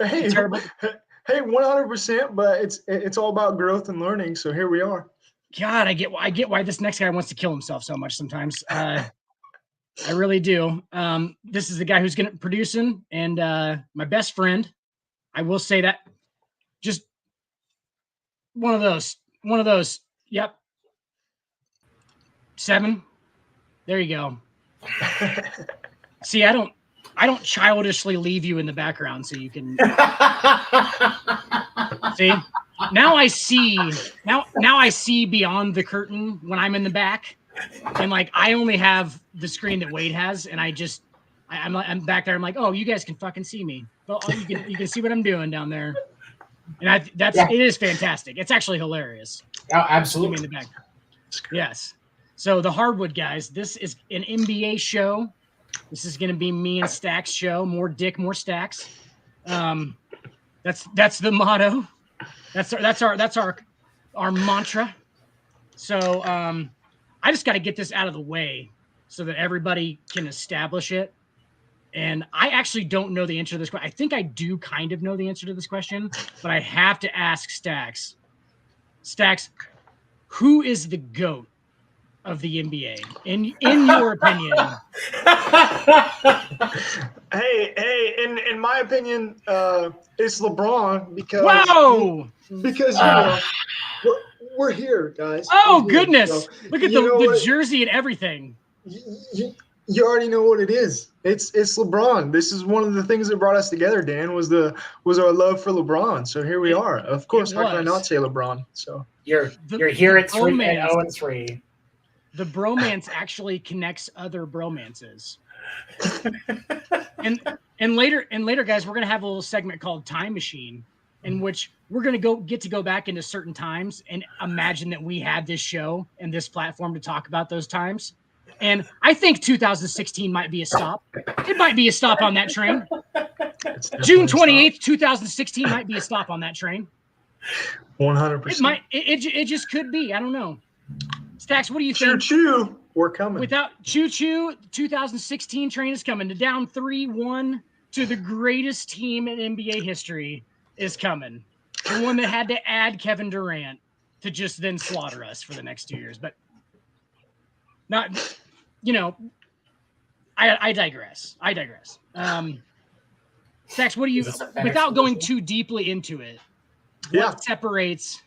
Hey, terrible. hey, 100%. But it's all about growth and learning. So here we are. God, I get why this next guy wants to kill himself so much sometimes. I really do. This is the guy who's going to producing and my best friend. I will say that. Just one of those. Yep. 7. There you go. See, I don't childishly leave you in the background so you can see. Now I see beyond the curtain when I'm in the back. And like I only have the screen that Wade has, and I'm back there. I'm like, oh, you guys can fucking see me. Well, you can see what I'm doing down there, and it is fantastic. It's actually hilarious. Oh, absolutely. In the back. Yes. So the Hardwood guys, this is an NBA show. This is going to be me and Stacks show. More dick, more stacks. That's the motto. That's our mantra. So I just got to get this out of the way so that everybody can establish it. And I actually don't know the answer to this question. I think I do kind of know the answer to this question, but I have to ask Stacks. Stacks, who is the GOAT of the NBA in your opinion? Hey, in my opinion, it's LeBron because we're here, guys. Oh We're here. goodness! So, look at the jersey and everything. You already know what it is. It's LeBron. This is one of the things that brought us together, Dan, was our love for LeBron. So here we are. Of course, how can I not say LeBron? So you're here at 3-0-3. The bromance actually connects other bromances. and later, guys, we're gonna have a little segment called Time Machine, in which we're gonna get to go back into certain times and imagine that we had this show and this platform to talk about those times. And I think 2016 might be a stop. It might be a stop on that train. June 28th, 2016 might be a stop on that train. 100%. It might. It just could be. I don't know. Stacks, what do you think? Choo-choo, we're coming. Without choo-choo, 2016 train is coming. To down 3-1 to the greatest team in NBA history is coming. The one that had to add Kevin Durant to just then slaughter us for the next 2 years. But not, I digress. Stacks, what do you, without going too deeply into it, what separates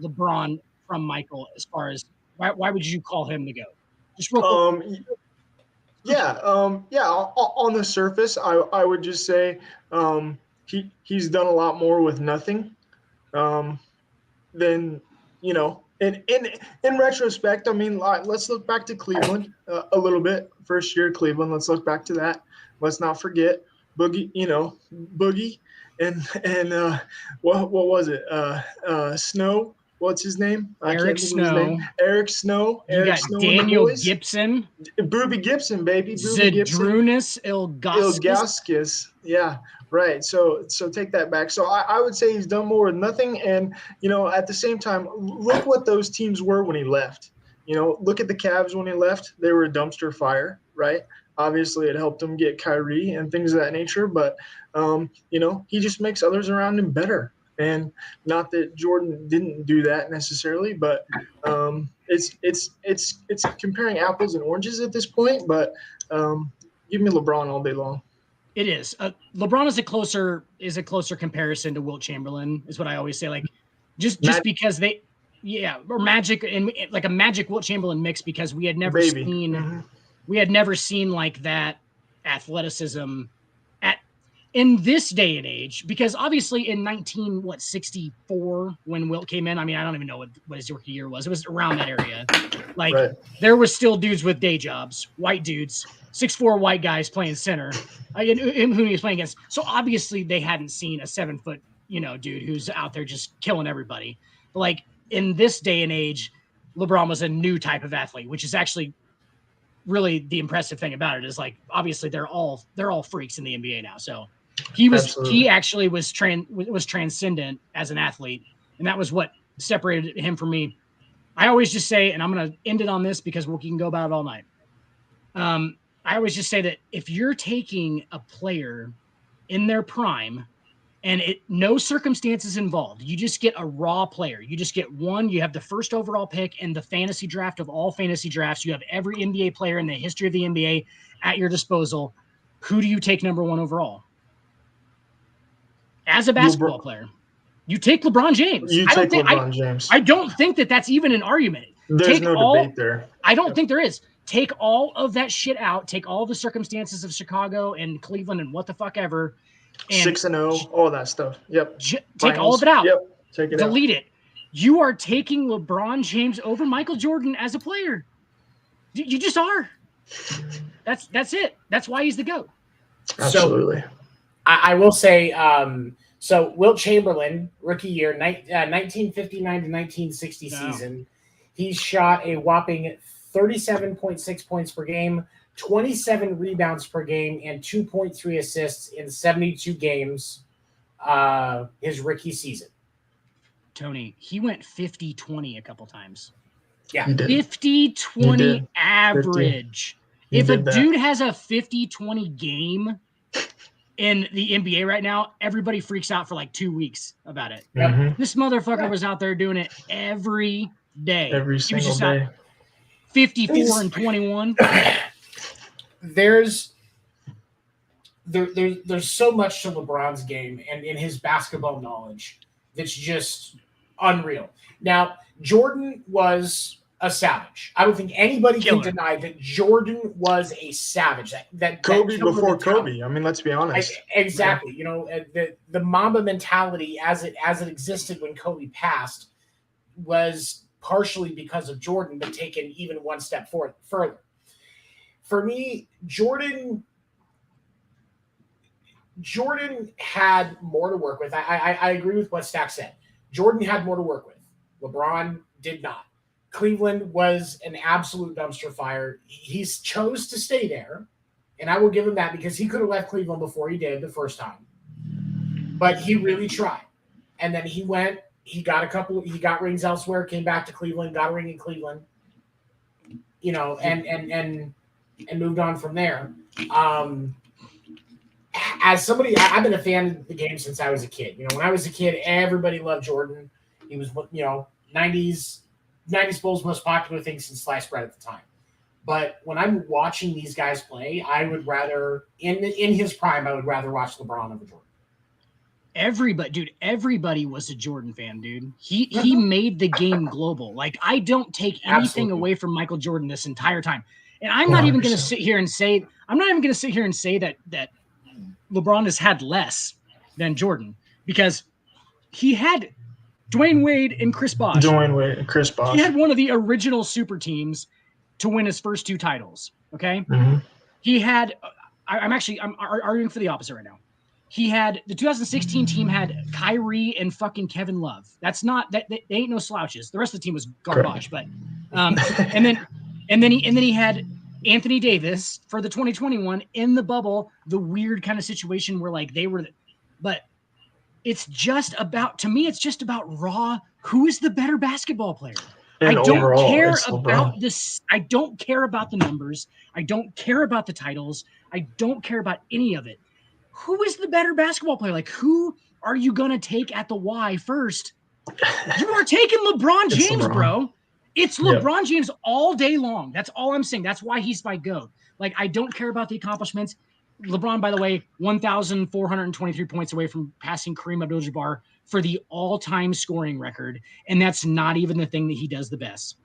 LeBron from Michael as far as why would you call him the GOAT? Just real quick. On the surface, I would just say he's done a lot more with nothing than in retrospect. I mean, let's look back to Cleveland a little bit. First year Cleveland, let's look back to that. Let's not forget Boogie and what was it? Snow. What's his name? Eric Snow. Eric Snow. You got Daniel Gibson. Booby Gibson, baby. Zydrunas Ilgauskas. Yeah, right. So take that back. So I would say he's done more with nothing. And, at the same time, look what those teams were when he left. Look at the Cavs when he left. They were a dumpster fire, right? Obviously, it helped him get Kyrie and things of that nature. But, he just makes others around him better. And not that Jordan didn't do that necessarily, but it's comparing apples and oranges at this point. But give me LeBron all day long. It is. LeBron is a closer comparison to Wilt Chamberlain, is what I always say. Like just because or Magic and like a Magic Wilt Chamberlain mix, because we had never seen like that athleticism in this day and age, because obviously in 1964 when Wilt came in, I mean, I don't even know what his rookie year was. It was around that area. Like there was still dudes with day jobs, white dudes, 6'4" white guys playing center, who he was playing against. So obviously they hadn't seen a 7-foot, dude who's out there just killing everybody. But like in this day and age, LeBron was a new type of athlete, which is actually really the impressive thing about it. Is like obviously they're all freaks in the NBA now. So he actually was transcendent as an athlete, and that was what separated him from me. I always just say, and I'm going to end it on this because we can go about it all night. I always just say that if you're taking a player in their prime and no circumstances involved, you just get a raw player. You just get one. You have the first overall pick in the fantasy draft of all fantasy drafts. You have every NBA player in the history of the NBA at your disposal. Who do you take number one overall? As a basketball player, you take LeBron James. James. I don't think that that's even an argument. There's no debate there. I don't think there is. Take all of that shit out. Take all the circumstances of Chicago and Cleveland and what the fuck ever. 6-0, all that stuff. Yep. Take all of it out. Yep. Take it out. Delete it. You are taking LeBron James over Michael Jordan as a player. You just are. That's it. That's why he's the GOAT. Absolutely. So, I will say, so Wilt Chamberlain, rookie year, 1959 to 1960 season, he shot a whopping 37.6 points per game, 27 rebounds per game, and 2.3 assists in 72 games his rookie season. Tony, he went 50-20 a couple times. Yeah. 50-20 average. If a dude has a 50-20 game in the NBA right now, everybody freaks out for like 2 weeks about it. Mm-hmm. This motherfucker was out there doing it every day. Every single day. 54 and 21. There's so much to LeBron's game and in his basketball knowledge that's just unreal. Now, Jordan was a savage. I don't think anybody can deny that Jordan was a savage. That Kobe before Kobe. I mean, let's be honest. Exactly. Yeah. You know, the Mamba mentality as it existed when Kobe passed was partially because of Jordan, but taken even one step further. For me, Jordan had more to work with. I agree with what Stack said. Jordan had more to work with. LeBron did not. Cleveland was an absolute dumpster fire. He chose to stay there, and I will give him that because he could have left Cleveland before he did the first time. But he really tried. And then he went, he got rings elsewhere, came back to Cleveland, got a ring in Cleveland, you know, and moved on from there. As somebody, I've been a fan of the game since I was a kid. You know, when I was a kid, everybody loved Jordan. He was, you know, 90s Bulls' most popular thing since sliced bread at the time. But when I'm watching these guys play, I would rather, in his prime, I would rather watch LeBron over Jordan. Everybody was a Jordan fan, dude. He made the game global. Like, I don't take anything away from Michael Jordan this entire time. And I'm not even going to sit here and say that LeBron has had less than Jordan, because he had Dwayne Wade and Chris Bosh. He had one of the original super teams to win his first two titles. Okay. Mm-hmm. He had, I'm arguing for the opposite right now. He had the 2016 team had Kyrie and fucking Kevin Love. That's not that they ain't no slouches. The rest of the team was garbage, but and then he had Anthony Davis for the 2021 in the bubble, the weird kind of situation where like they were, but it's just about, to me, it's just about raw. Who is the better basketball player? And I don't care about this. I don't care about the numbers. I don't care about the titles. I don't care about any of it. Who is the better basketball player? Like, who are you going to take at the Y first? You are taking LeBron James, bro. It's LeBron James all day long. That's all I'm saying. That's why he's my GOAT. Like, I don't care about the accomplishments. LeBron, by the way, 1,423 points away from passing Kareem Abdul-Jabbar for the all-time scoring record, and that's not even the thing that he does the best.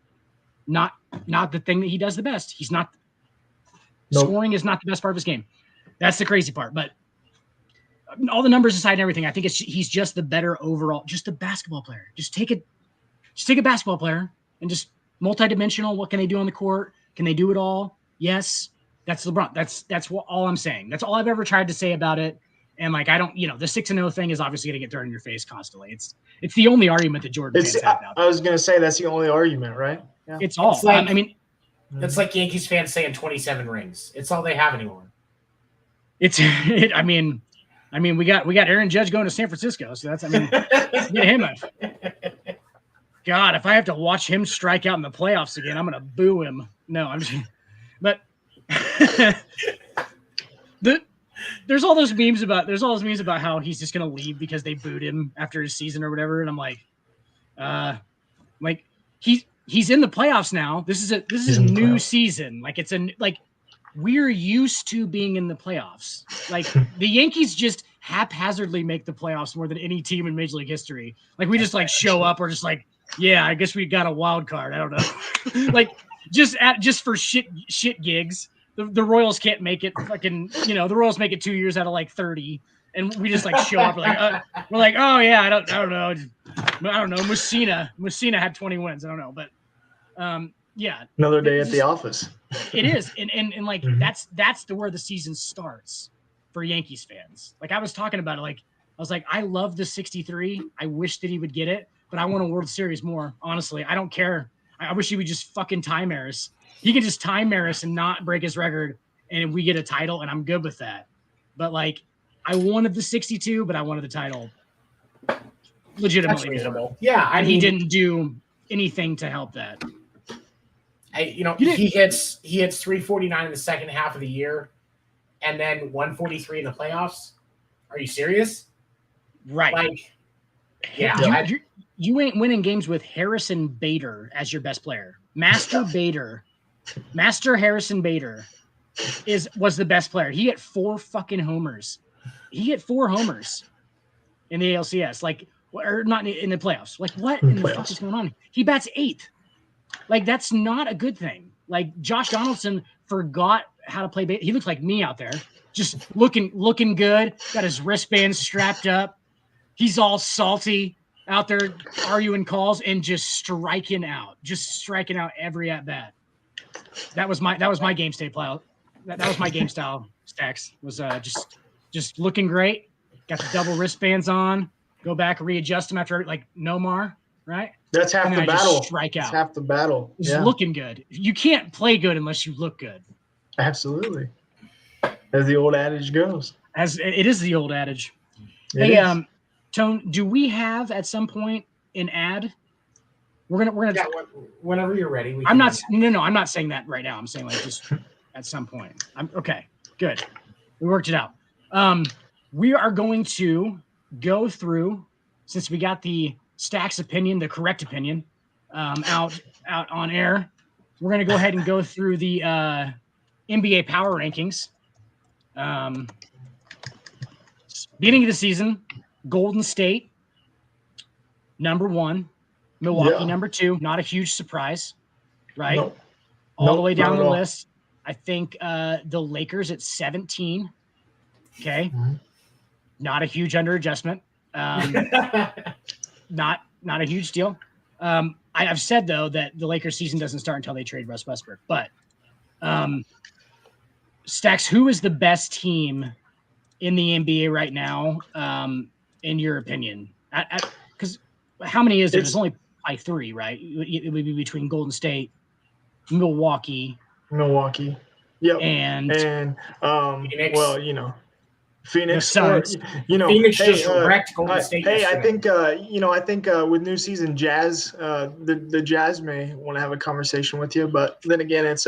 Not the thing that he does the best. He's not. Scoring is not the best part of his game. That's the crazy part. But all the numbers aside and everything, I think he's just the better overall, just a basketball player. Just take a basketball player and just multidimensional. What can they do on the court? Can they do it all? Yes. That's LeBron. That's all I'm saying. That's all I've ever tried to say about it. And like, I don't, the 6-0 thing is obviously going to get thrown in your face constantly. It's the only argument that Jordan fans have now. I was going to say that's the only argument, right? Yeah. It's all. It's like Yankees fans saying 27 rings. It's all they have anymore. I mean, we got Aaron Judge going to San Francisco, so that's, get him up. God, if I have to watch him strike out in the playoffs again, I'm going to boo him. No, I'm just, but There's all those memes about how he's just gonna leave because they booed him after his season or whatever, and I'm like he's in the playoffs now. This is a new season. Like we're used to being in the playoffs. Like the Yankees just haphazardly make the playoffs more than any team in Major League history. Like we just like show up, or just like, yeah, I guess we got a wild card. I don't know. Like just for shit gigs. The Royals can't make it. Fucking, the Royals make it 2 years out of like 30, and we just like show up. We're like, oh yeah, I don't know. I don't know. Messina had 20 wins. I don't know, but yeah. Another day at the office. It is, and like that's where the season starts for Yankees fans. Like I was talking about it. Like I was like, I love the 63. I wish that he would get it, but I want a World Series more. Honestly, I don't care. I wish he would just fucking tie Maris. He can just tie Maris and not break his record, and we get a title, and I'm good with that. But like, I wanted the 62, but I wanted the title. Legitimately reasonable. Yeah, and he didn't do anything to help that. He hits 349 in the second half of the year, and then 143 in the playoffs. Are you serious? Right. Like, yeah. You ain't winning games with Harrison Bader as your best player. Master Harrison Bader was the best player. He hit 4 fucking homers. He hit 4 homers in the ALCS. Like, or not in the playoffs. Like, what in the fuck is going on? He bats 8th. Like, that's not a good thing. Like, Josh Donaldson forgot how to play baseball. He looks like me out there, just looking good. Got his wristbands strapped up. He's all salty out there arguing calls and just striking out every at bat. That was my game style. That was my game style. Stacks was just looking great. Got the double wristbands on. Go back, readjust them after like Nomar, right? That's half the battle. Strike out. That's half the battle. Just looking good. You can't play good unless you look good. Absolutely. As the old adage goes. As it is the old adage. Hey, Tone, do we have at some point an ad? We're gonna. Yeah, whenever you're ready. I'm not saying that right now. I'm saying like just at some point. Okay. Good. We worked it out. We are going to go through, since we got the Stacks opinion, the correct opinion, out on air. We're gonna go ahead and go through the NBA power rankings. Beginning of the season, Golden State number 1, Milwaukee number 2. Not a huge surprise, right? Nope. All the way down the list. I think the Lakers at 17. Okay, not a huge under adjustment. Not a huge deal. I've said though that the Lakers season doesn't start until they trade Russ Westbrook. But Stacks, who is the best team in the NBA right now, in your opinion? Because how many is there? There's only 3, right? It would be between Golden State, Milwaukee. Yep. And Phoenix. Well, Phoenix. Phoenix just wrecked Golden State. Hey, I think with new season, Jazz, the Jazz may want to have a conversation with you, but then again, it's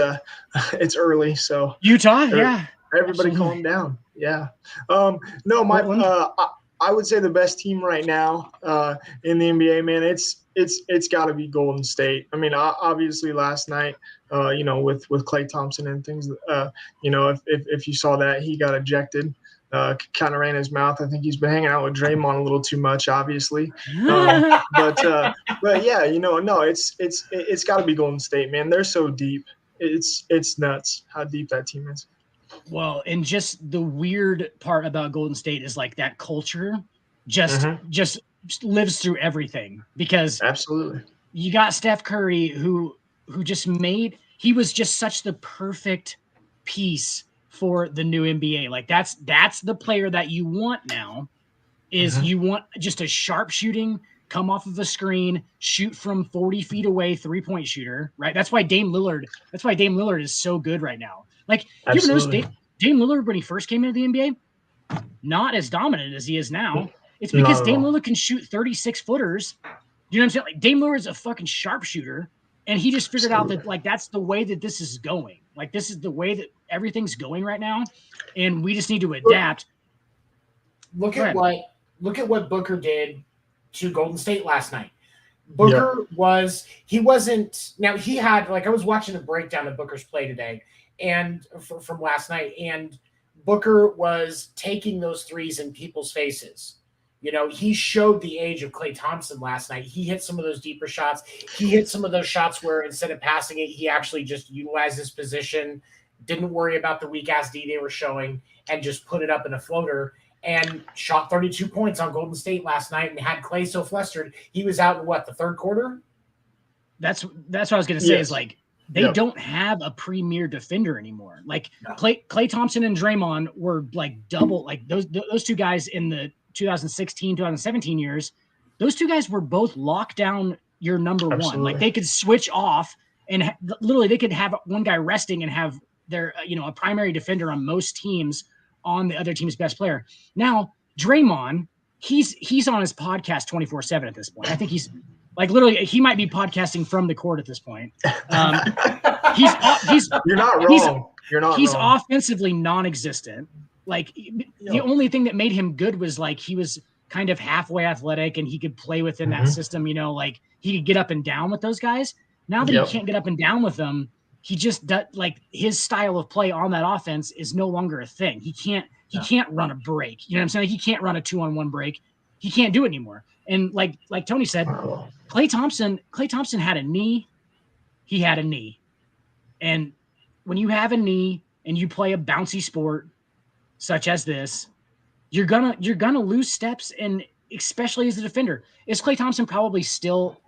early, so Utah, yeah. Everybody calm down. Yeah. I would say the best team right now in the NBA, man, it's got to be Golden State. I mean, obviously last night, with Klay Thompson and things, if you saw that, he got ejected. Kind of ran his mouth. I think he's been hanging out with Draymond a little too much, obviously. But yeah, it's got to be Golden State, man. They're so deep. It's nuts how deep that team is. Well, and just the weird part about Golden State is like that culture just lives through everything, because absolutely you got Steph Curry who he was just such the perfect piece for the new NBA. Like that's the player that you want now. You want just a sharp shooting, come off of a screen, shoot from 40 feet away, 3-point shooter, right? That's why Dame Lillard is so good right now. Like, you ever notice Dame Lillard when he first came into the NBA, not as dominant as he is now. It's because Dame Lillard can shoot 36-footers. You know what I'm saying? Like, Dame Lillard's a fucking sharpshooter, and he just figured out that like that's the way that this is going. Like, this is the way that everything's going right now, and we just need to adapt. Look at what Booker did to Golden State last night. Booker he had, like, I was watching a breakdown of Booker's play today and from last night, and Booker was taking those threes in people's faces. You know, he showed the age of Klay Thompson last night. He hit some of those deeper shots. He hit some of those shots where instead of passing it, he actually just utilized his position, didn't worry about the weak-ass D they were showing, and just put it up in a floater and shot 32 points on Golden State last night and had Klay so flustered. He was out in the third quarter? That's what I was going to say is, like, they don't have a premier defender anymore. Like, Klay Thompson and Draymond were, like, double. Like, those two guys in the 2016, 2017 years, those two guys were both locked down your number one. Like, they could switch off and literally they could have one guy resting and have their, a primary defender on most teams on the other team's best player. Now, Draymond, he's on his podcast 24/7 at this point. I think he's like, literally, he might be podcasting from the court at this point. You're not wrong. He's offensively non-existent. Like, the only thing that made him good was, like, he was kind of halfway athletic and he could play within that system, like, he could get up and down with those guys. Now that he can't get up and down with them, he just does, like, his style of play on that offense is no longer a thing. He can't run a break. You know what I'm saying? Like, he can't run a 2-on-1 break. He can't do it anymore. And like Tony said, Klay Thompson had a knee. He had a knee. And when you have a knee and you play a bouncy sport such as this, you're gonna lose steps, and especially as a defender. Is Klay Thompson probably still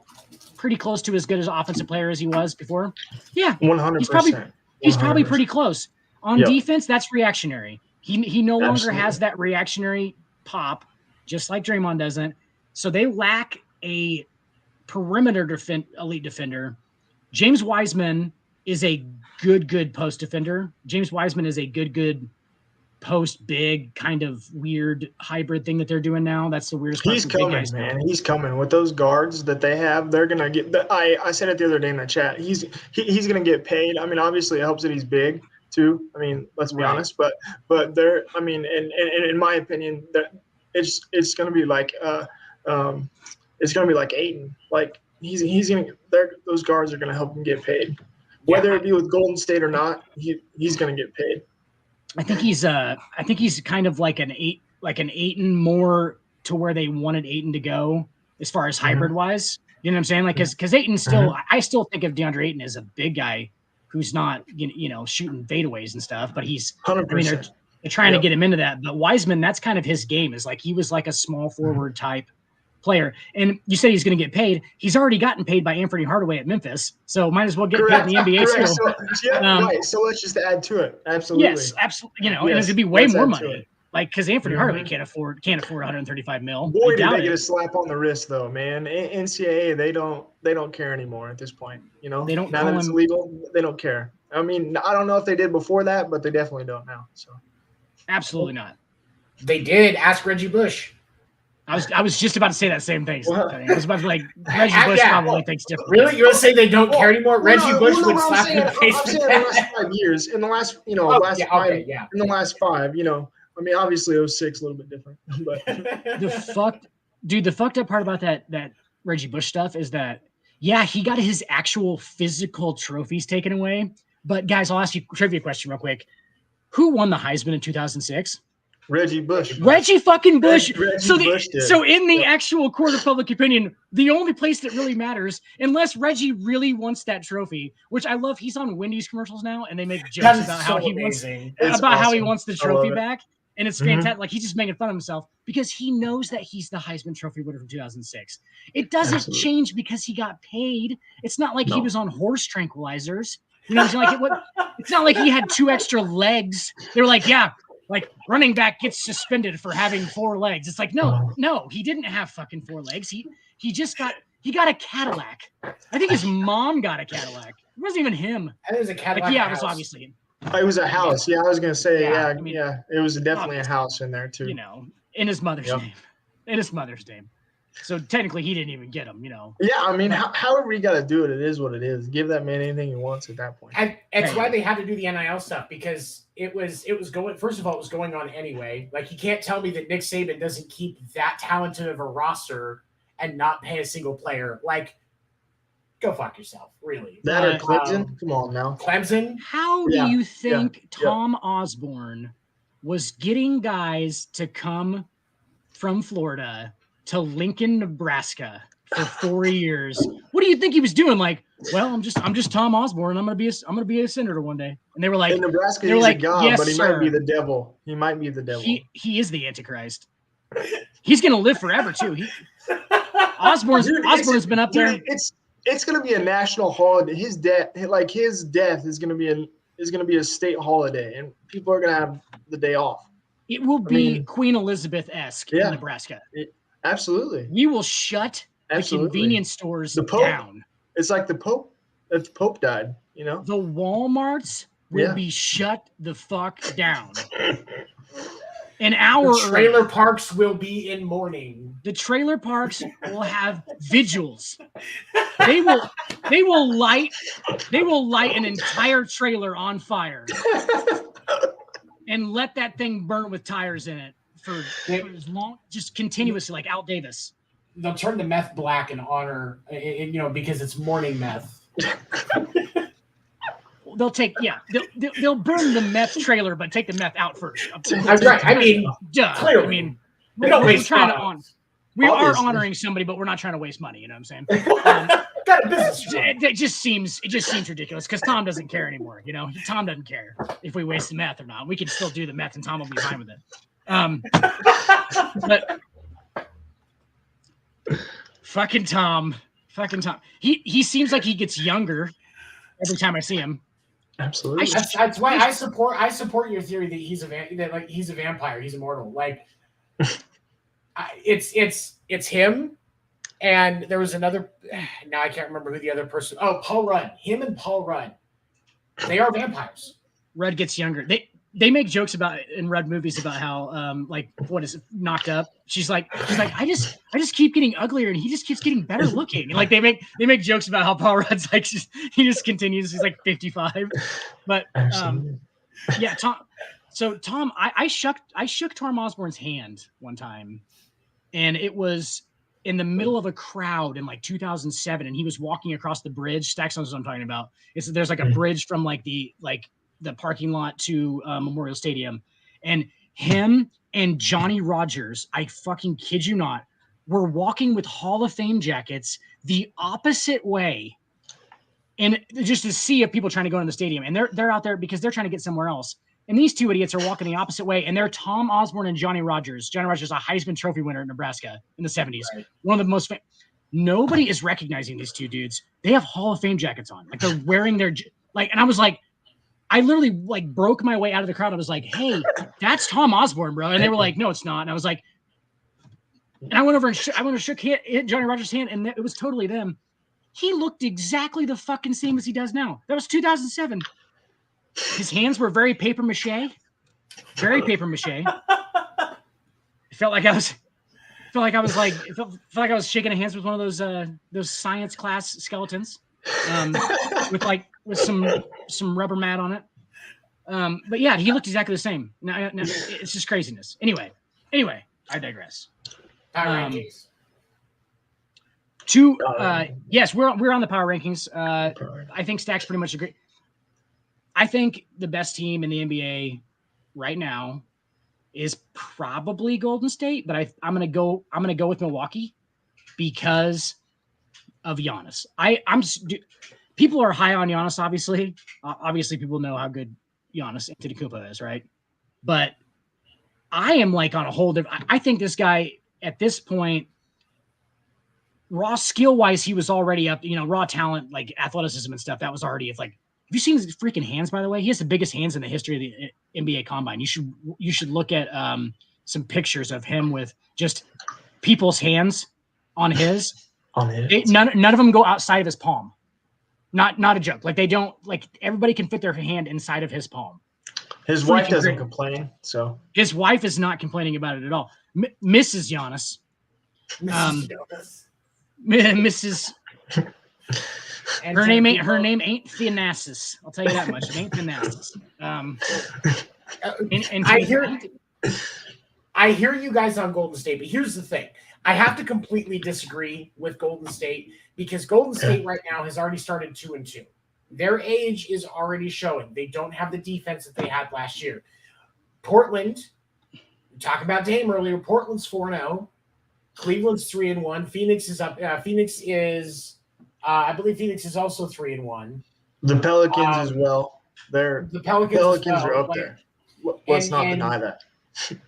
pretty close to as good as an offensive player as he was before? Yeah, 100%. He's probably pretty close. On defense, that's reactionary. He no longer has that reactionary pop, just like Draymond doesn't. So they lack a perimeter elite defender. James Wiseman is a good post defender. James Wiseman is a good post big kind of weird hybrid thing that they're doing now. That's the weirdest part. He's coming, man. He's coming with those guards that they have. They're gonna get. I said it the other day in the chat. He's gonna get paid. I mean, obviously it helps that he's big too. I mean, let's be honest. But they're. I mean, and in my opinion, that it's gonna be like it's gonna be like Ayton. Like he's gonna. Those guards are gonna help him get paid, whether it be with Golden State or not. He's gonna get paid. I think he's kind of like an Ayton, more to where they wanted Ayton to go as far as hybrid wise. You know what I'm saying? Like, because Ayton still, I still think of DeAndre Ayton as a big guy who's not, shooting fadeaways and stuff, but he's 100%. I mean, they're trying to get him into that. But Wiseman, that's kind of his game, is like, he was like a small forward type player. And you said he's going to get paid. He's already gotten paid by Anthony Hardaway at Memphis, so might as well get paid in the NBA too. Right. So let's just add to it. Absolutely. Yes, absolutely. And it's going to be way more money. Like, because Anthony Hardaway can't afford 135 mil. Boy, did they get a slap on the wrist though, man. NCAA, they don't care anymore at this point. They don't. Now that it's illegal, they don't care. I mean, I don't know if they did before that, but they definitely don't now. So absolutely not. They did. Ask Reggie Bush. I was just about to say that same thing. I was about to Reggie Bush probably thinks differently. Really? You want to say they don't care anymore? Reggie Bush would slap in the face. I'm saying in the last 5 years. In the last, in the last 5, I mean, obviously 06 a little bit different. But the fucked up part about that Reggie Bush stuff is that, he got his actual physical trophies taken away. But guys, I'll ask you a trivia question real quick. Who won the Heisman in 2006? Reggie Bush. Reggie fucking Bush. Bush did. So in the actual court of public opinion, the only place that really matters, unless Reggie really wants that trophy, which I love, he's on Wendy's commercials now, and they make jokes about how he wants how he wants the trophy back. And it's fantastic. Like, he's just making fun of himself because he knows that he's the Heisman Trophy winner from 2006. It doesn't change because he got paid. It's not like he was on horse tranquilizers. You know what I'm saying? Like, it's not like he had 2 extra legs. They were like, like, running back gets suspended for having 4 legs. It's like, no, he didn't have fucking 4 legs. He got a Cadillac. I think his mom got a Cadillac. It wasn't even him. It was a Cadillac. It was obviously him. It was a house. Yeah, I was gonna say. It was definitely a house in there too. In his mother's name. In his mother's name. So technically, he didn't even get him. Yeah, I mean, however you got to do it, it is what it is. Give that man anything he wants at that point. And it's why they had to do the NIL stuff, because it was going. First of all, it was going on anyway. Like, you can't tell me that Nick Saban doesn't keep that talented of a roster and not pay a single player. Like, go fuck yourself, really. That or Clemson? Come on now. Clemson? How do you think Tom Osborne was getting guys to come from Florida to Lincoln, Nebraska for 4 years? What do you think he was doing? Like, well, I'm just Tom Osborne. I'm gonna be a senator one day. And they were like, in Nebraska, he's a god, yes, but he might be the devil. He might be the devil. He is the Antichrist. He's gonna live forever too. Osborne's been up there. It's gonna be a national holiday. His death is gonna be a state holiday, and people are gonna have the day off. It will be Queen Elizabeth-esque in Nebraska. Absolutely. We will shut the convenience stores down. It's like the Pope. If the Pope died, The Walmarts will be shut the fuck down. An hour the trailer parks will be in mourning. The trailer parks will have vigils. They will light an entire trailer on fire and let that thing burn with tires in it for as long, just continuously, like Al Davis. They'll turn the meth black in honor, because it's morning meth. They'll burn the meth trailer, but take the meth out first. Right. I mean, clearly. I mean, we don't waste time. We are honoring somebody, but we're not trying to waste money. You know what I'm saying? It just seems ridiculous because Tom doesn't care anymore. Tom doesn't care if we waste the meth or not. We can still do the meth, and Tom will be fine with it. But fucking Tom. He seems like he gets younger every time I see him. Absolutely. That's why I support your theory that he's a vampire. He's immortal. Like, it's him. And there was another. Now I can't remember who the other person. Oh, Paul Rudd. Him and Paul Rudd. They are vampires. Rudd gets younger. They make jokes about in Rudd movies about how what is it, Knocked Up. She's like I just keep getting uglier and he just keeps getting better looking. And like they make jokes about how Paul Rudd's like he just continues. He's like 55. But yeah, Tom. So Tom, I shook Tom Osborne's hand one time, and it was in the middle of a crowd in like 2007, and he was walking across the bridge. Stacks knows what I'm talking about. There's like a bridge from the parking lot to Memorial Stadium, and him and Johnny Rogers, I fucking kid you not, were walking with Hall of Fame jackets the opposite way, and just to see if people trying to go in the stadium, and they're out there because they're trying to get somewhere else. And these two idiots are walking the opposite way, and they're Tom Osborne and Johnny Rogers. Johnny Rogers, a Heisman Trophy winner in Nebraska in the 70s. Right. One of the most nobody is recognizing these two dudes. They have Hall of Fame jackets on. Like they're wearing their and I was like, I literally broke my way out of the crowd. I was like, hey, that's Tom Osborne, bro. And they were like, no, it's not. And I was like, and I went over and shook Johnny Rogers' hand, and it was totally them. He looked exactly the fucking same as he does now. That was 2007. His hands were very paper mache. Very paper mache. It felt like I was shaking hands with one of those science class skeletons, with some rubber mat on it. But yeah, he looked exactly the same. Now it's just craziness. Anyway, I digress. Yes, we're on the power rankings. I think Stacks pretty much agree. I think the best team in the NBA right now is probably Golden State, but I'm gonna go with Milwaukee because of Giannis. People are high on Giannis, obviously. Obviously, people know how good Giannis Antetokounmpo is, right? But I am on a whole different. I think this guy at this point, raw skill wise, he was already up. Raw talent, like athleticism and stuff, that was already Have you seen his freaking hands, by the way? He has the biggest hands in the history of the NBA Combine. You should look at some pictures of him with just people's hands on his. None of them go outside of his palm. Not a joke. They don't everybody can fit their hand inside of his palm. His wife doesn't complain, so his wife is not complaining about it at all. Mrs. Giannis, Mrs. And Her name ain't Thanasis. I'll tell you that much. It ain't Thanasis. I hear you guys on Golden State, but here's the thing. I have to completely disagree with Golden State because Golden State right now has already started 2-2. Their age is already showing. They don't have the defense that they had last year. Portland, we talked about Dame earlier. Portland's 4-0. Cleveland's 3-1. Phoenix is up. Phoenix is, I believe Phoenix is also 3-1. The Pelicans as well. The Pelicans are up there. Let's not deny that.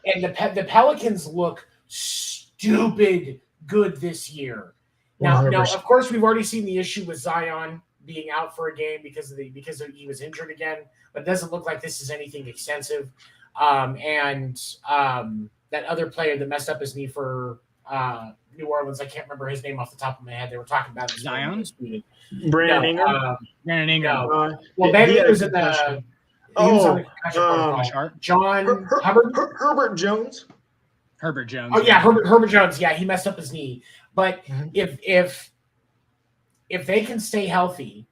And the Pelicans look stupid good this year. Now, of course, we've already seen the issue with Zion being out for a game because he was injured again. But it doesn't look like this is anything extensive. And that other player that messed up his knee for New Orleans, I can't remember his name off the top of my head. They were talking about Zion. Brandon Ingram. Brandon Ingram. Well, Brandon was in the. John Herbert Jones. Herbert Jones. Oh yeah, Herbert Jones. Yeah, he messed up his knee. But if they can stay healthy,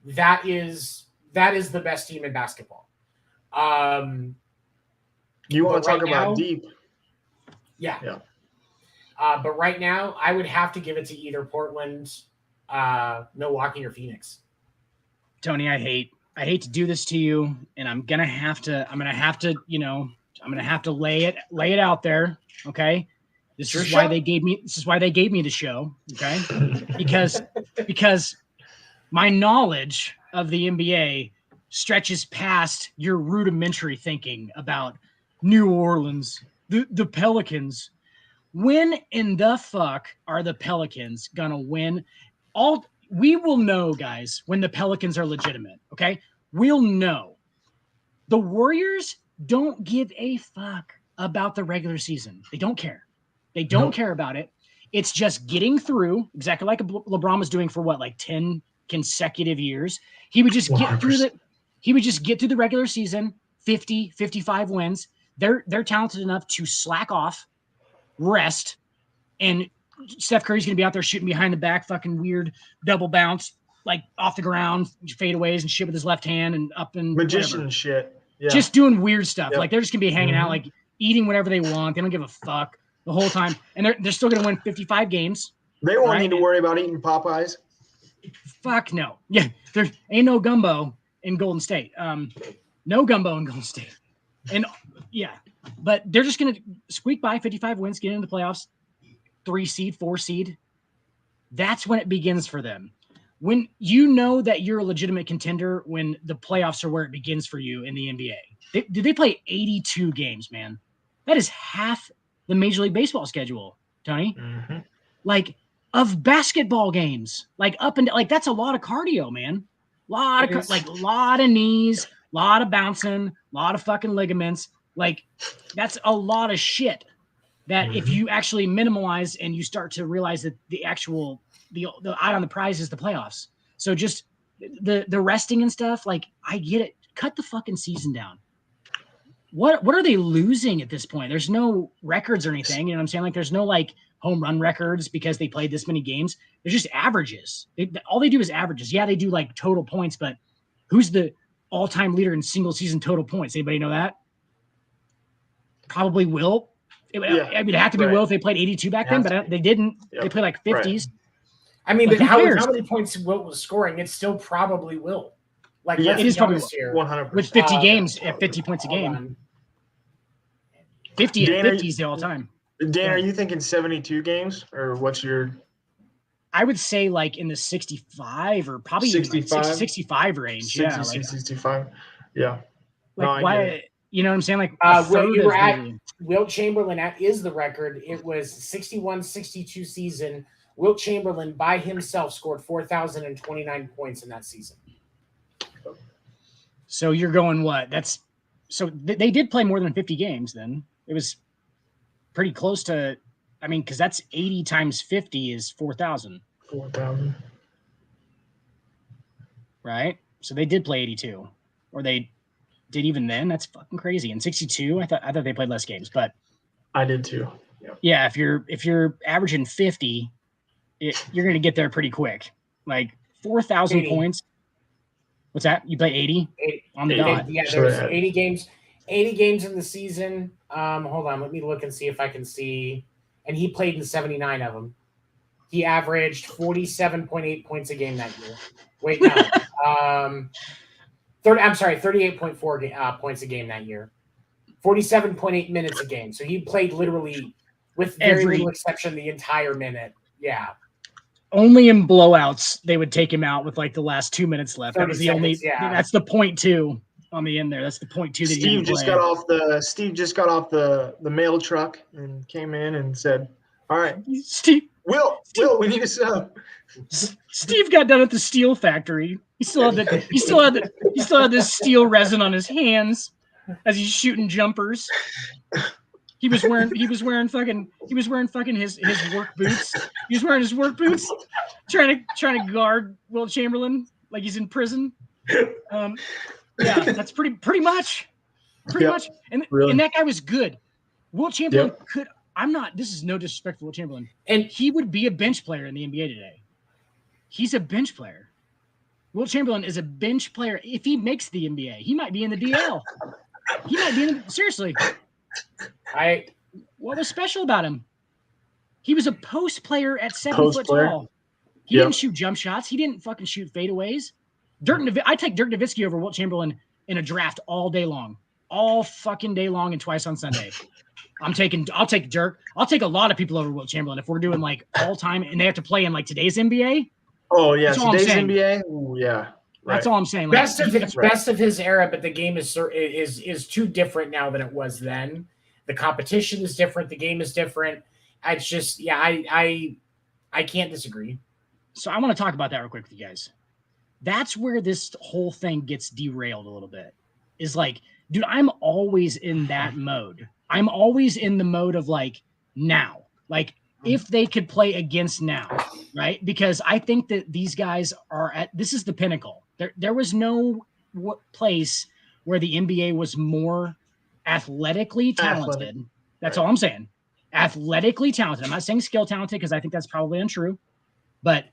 that is the best team in basketball. You want to talk about deep? Yeah. But right now, I would have to give it to either Portland, Milwaukee, or Phoenix. Tony, I hate to do this to you, and I'm gonna have to lay it out there. Okay. This is why they gave me the show. Okay. because my knowledge of the NBA stretches past your rudimentary thinking about New Orleans, the Pelicans. When in the fuck are the Pelicans gonna win? We will know, guys, when the Pelicans are legitimate, okay? We'll know. The Warriors don't give a fuck about the regular season. They don't care. They don't care about it. It's just getting through, exactly like LeBron was doing for 10 consecutive years. He would just get through the regular season, 50, 55 wins. They're talented enough to slack off, rest, and Steph Curry's going to be out there shooting behind the back, fucking weird double bounce, like off the ground, fadeaways and shit with his left hand and up and magician whatever. Shit. Yeah. Just doing weird stuff. Yep. Like they're just going to be hanging out, like eating whatever they want. They don't give a fuck the whole time. And they're still going to win 55 games. They won't need to worry about eating Popeyes. Fuck no. Yeah. There ain't no gumbo in Golden State. No gumbo in Golden State. And yeah, but they're just going to squeak by 55 wins, get into the playoffs. 3 seed, 4 seed. That's when it begins for them. When you know that you're a legitimate contender, when the playoffs are where it begins for you in the NBA. They play 82 games, man. That is half the Major League Baseball schedule, Tony. Mm-hmm. Like of basketball games, like up and like that's a lot of cardio, man. Lot of knees, lot of bouncing, lot of fucking ligaments. Like that's a lot of shit. That if you actually minimalize and you start to realize that the eye on the prize is the playoffs. So just the resting and stuff, like I get it. Cut the fucking season down. What are they losing at this point? There's no records or anything. You know what I'm saying? Like there's no like home run records because they played this many games. They're just averages. All they do is averages. Yeah, they do like total points, but who's the all-time leader in single season total points? Anybody know that? Probably Will. It would have to be Will if they played 82 back then, but they didn't. Yep. They played like 50s. Right. I mean, but how many points Will was scoring? It's still probably Will. Like it is probably 100% with 50 games at 50 points a game. 50 and 50 is the all time. Dan, are you thinking 72 games or what's your? I would say like in the 65 or probably 65 range. 60, yeah, 65. Yeah. Like why? You know what I'm saying? Like you were at Wilt Chamberlain is the record. It was 61-62 season. Wilt Chamberlain by himself scored 4,029 points in that season. So you're going what? So they did play more than 50 games then. It was pretty close to, I mean, because that's 80 times 50 is 4,000. 4,000. Right? So they did play 82. Or they did even then. That's fucking crazy. And 62, I thought they played less games, but I did too. Yeah, if you're averaging 50, you're going to get there pretty quick. Like 4,000 points. What's that? You play 80 on the dot. Yeah, there's 80 games. 80 games in the season. Hold on, let me look and see if I can see. And he played in 79 of them. He averaged 47.8 points a game that year. Wait, no. 38.4 points a game that year. 47.8 minutes a game. So he played literally, with very little exception, the entire minute. Yeah. Only in blowouts they would take him out with like the last 2 minutes left. That was the seconds, only. Yeah. That's the 0.2 on the end there. That's the 0.2 that Steve just got off the mail truck and came in and said, "All right, Steve, Will, we need a sub." Steve got done at the steel factory. He still had this steel resin on his hands as he's shooting jumpers. He was wearing fucking his work boots. He was wearing his work boots, trying to guard Will Chamberlain like he's in prison. Yeah, that's pretty much. And that guy was good. Will Chamberlain could. I'm not. This is no disrespect to Will Chamberlain, and he would be a bench player in the NBA today. He's a bench player. Will Chamberlain is a bench player. If he makes the NBA, he might be in the DL. He might be in seriously. What was special about him? He was a post player at 7 foot tall. He didn't shoot jump shots. He didn't fucking shoot fadeaways. I take Dirk Nowitzki over Wilt Chamberlain in a draft all day long, all fucking day long, and twice on Sunday. I'll take Dirk. I'll take a lot of people over Wilt Chamberlain if we're doing like all time and they have to play in like today's NBA. Oh yeah, today's NBA. Ooh, yeah. Right. That's all I'm saying. Like, best of his era, but the game is too different now than it was then. The competition is different. The game is different. It's just, I can't disagree. So I want to talk about that real quick with you guys. That's where this whole thing gets derailed a little bit. Is like, dude, I'm always in that mode. I'm always in the mode of like now. Like if they could play against now, right? Because I think that these guys this is the pinnacle. There was no place where the NBA was more athletically talented. That's all I'm saying. Athletically talented. I'm not saying skill talented because I think that's probably untrue. But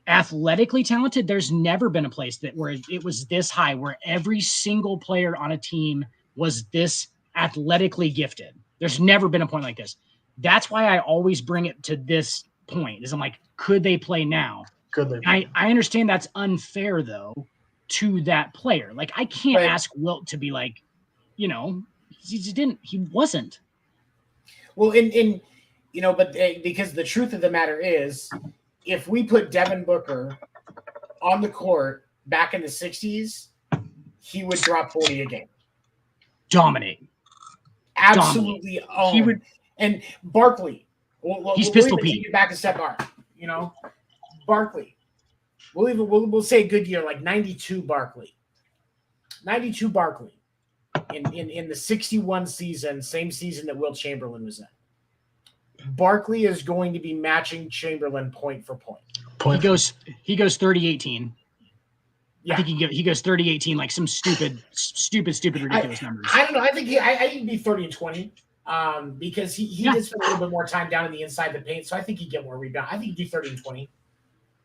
athletically talented, there's never been a place where it was this high, where every single player on a team was this athletically gifted. There's never been a point like this. That's why I always bring it to this point. Is I'm like, could they play now? Could they? I understand that's unfair though to that player. Like I can't ask Wilt to be like, he wasn't. Well, but because the truth of the matter is, if we put Devin Booker on the court back in the 60s, he would drop 40 a game. Dominate. Absolutely own. He would. And Barkley. He's Pistol Pete. Get back a step bar. Barkley. We'll say a good year, like 92 Barkley. 92 Barkley. In the 61 season, same season that Wilt Chamberlain was in. Barkley is going to be matching Chamberlain point for point. He goes 30-18. Yeah. I think he goes 30-18, like some stupid, ridiculous numbers. I don't know. I think he'd be 30-20. Because he did spend a little bit more time down in the inside the paint, so I think he'd get more rebound. I think he'd do 30-20.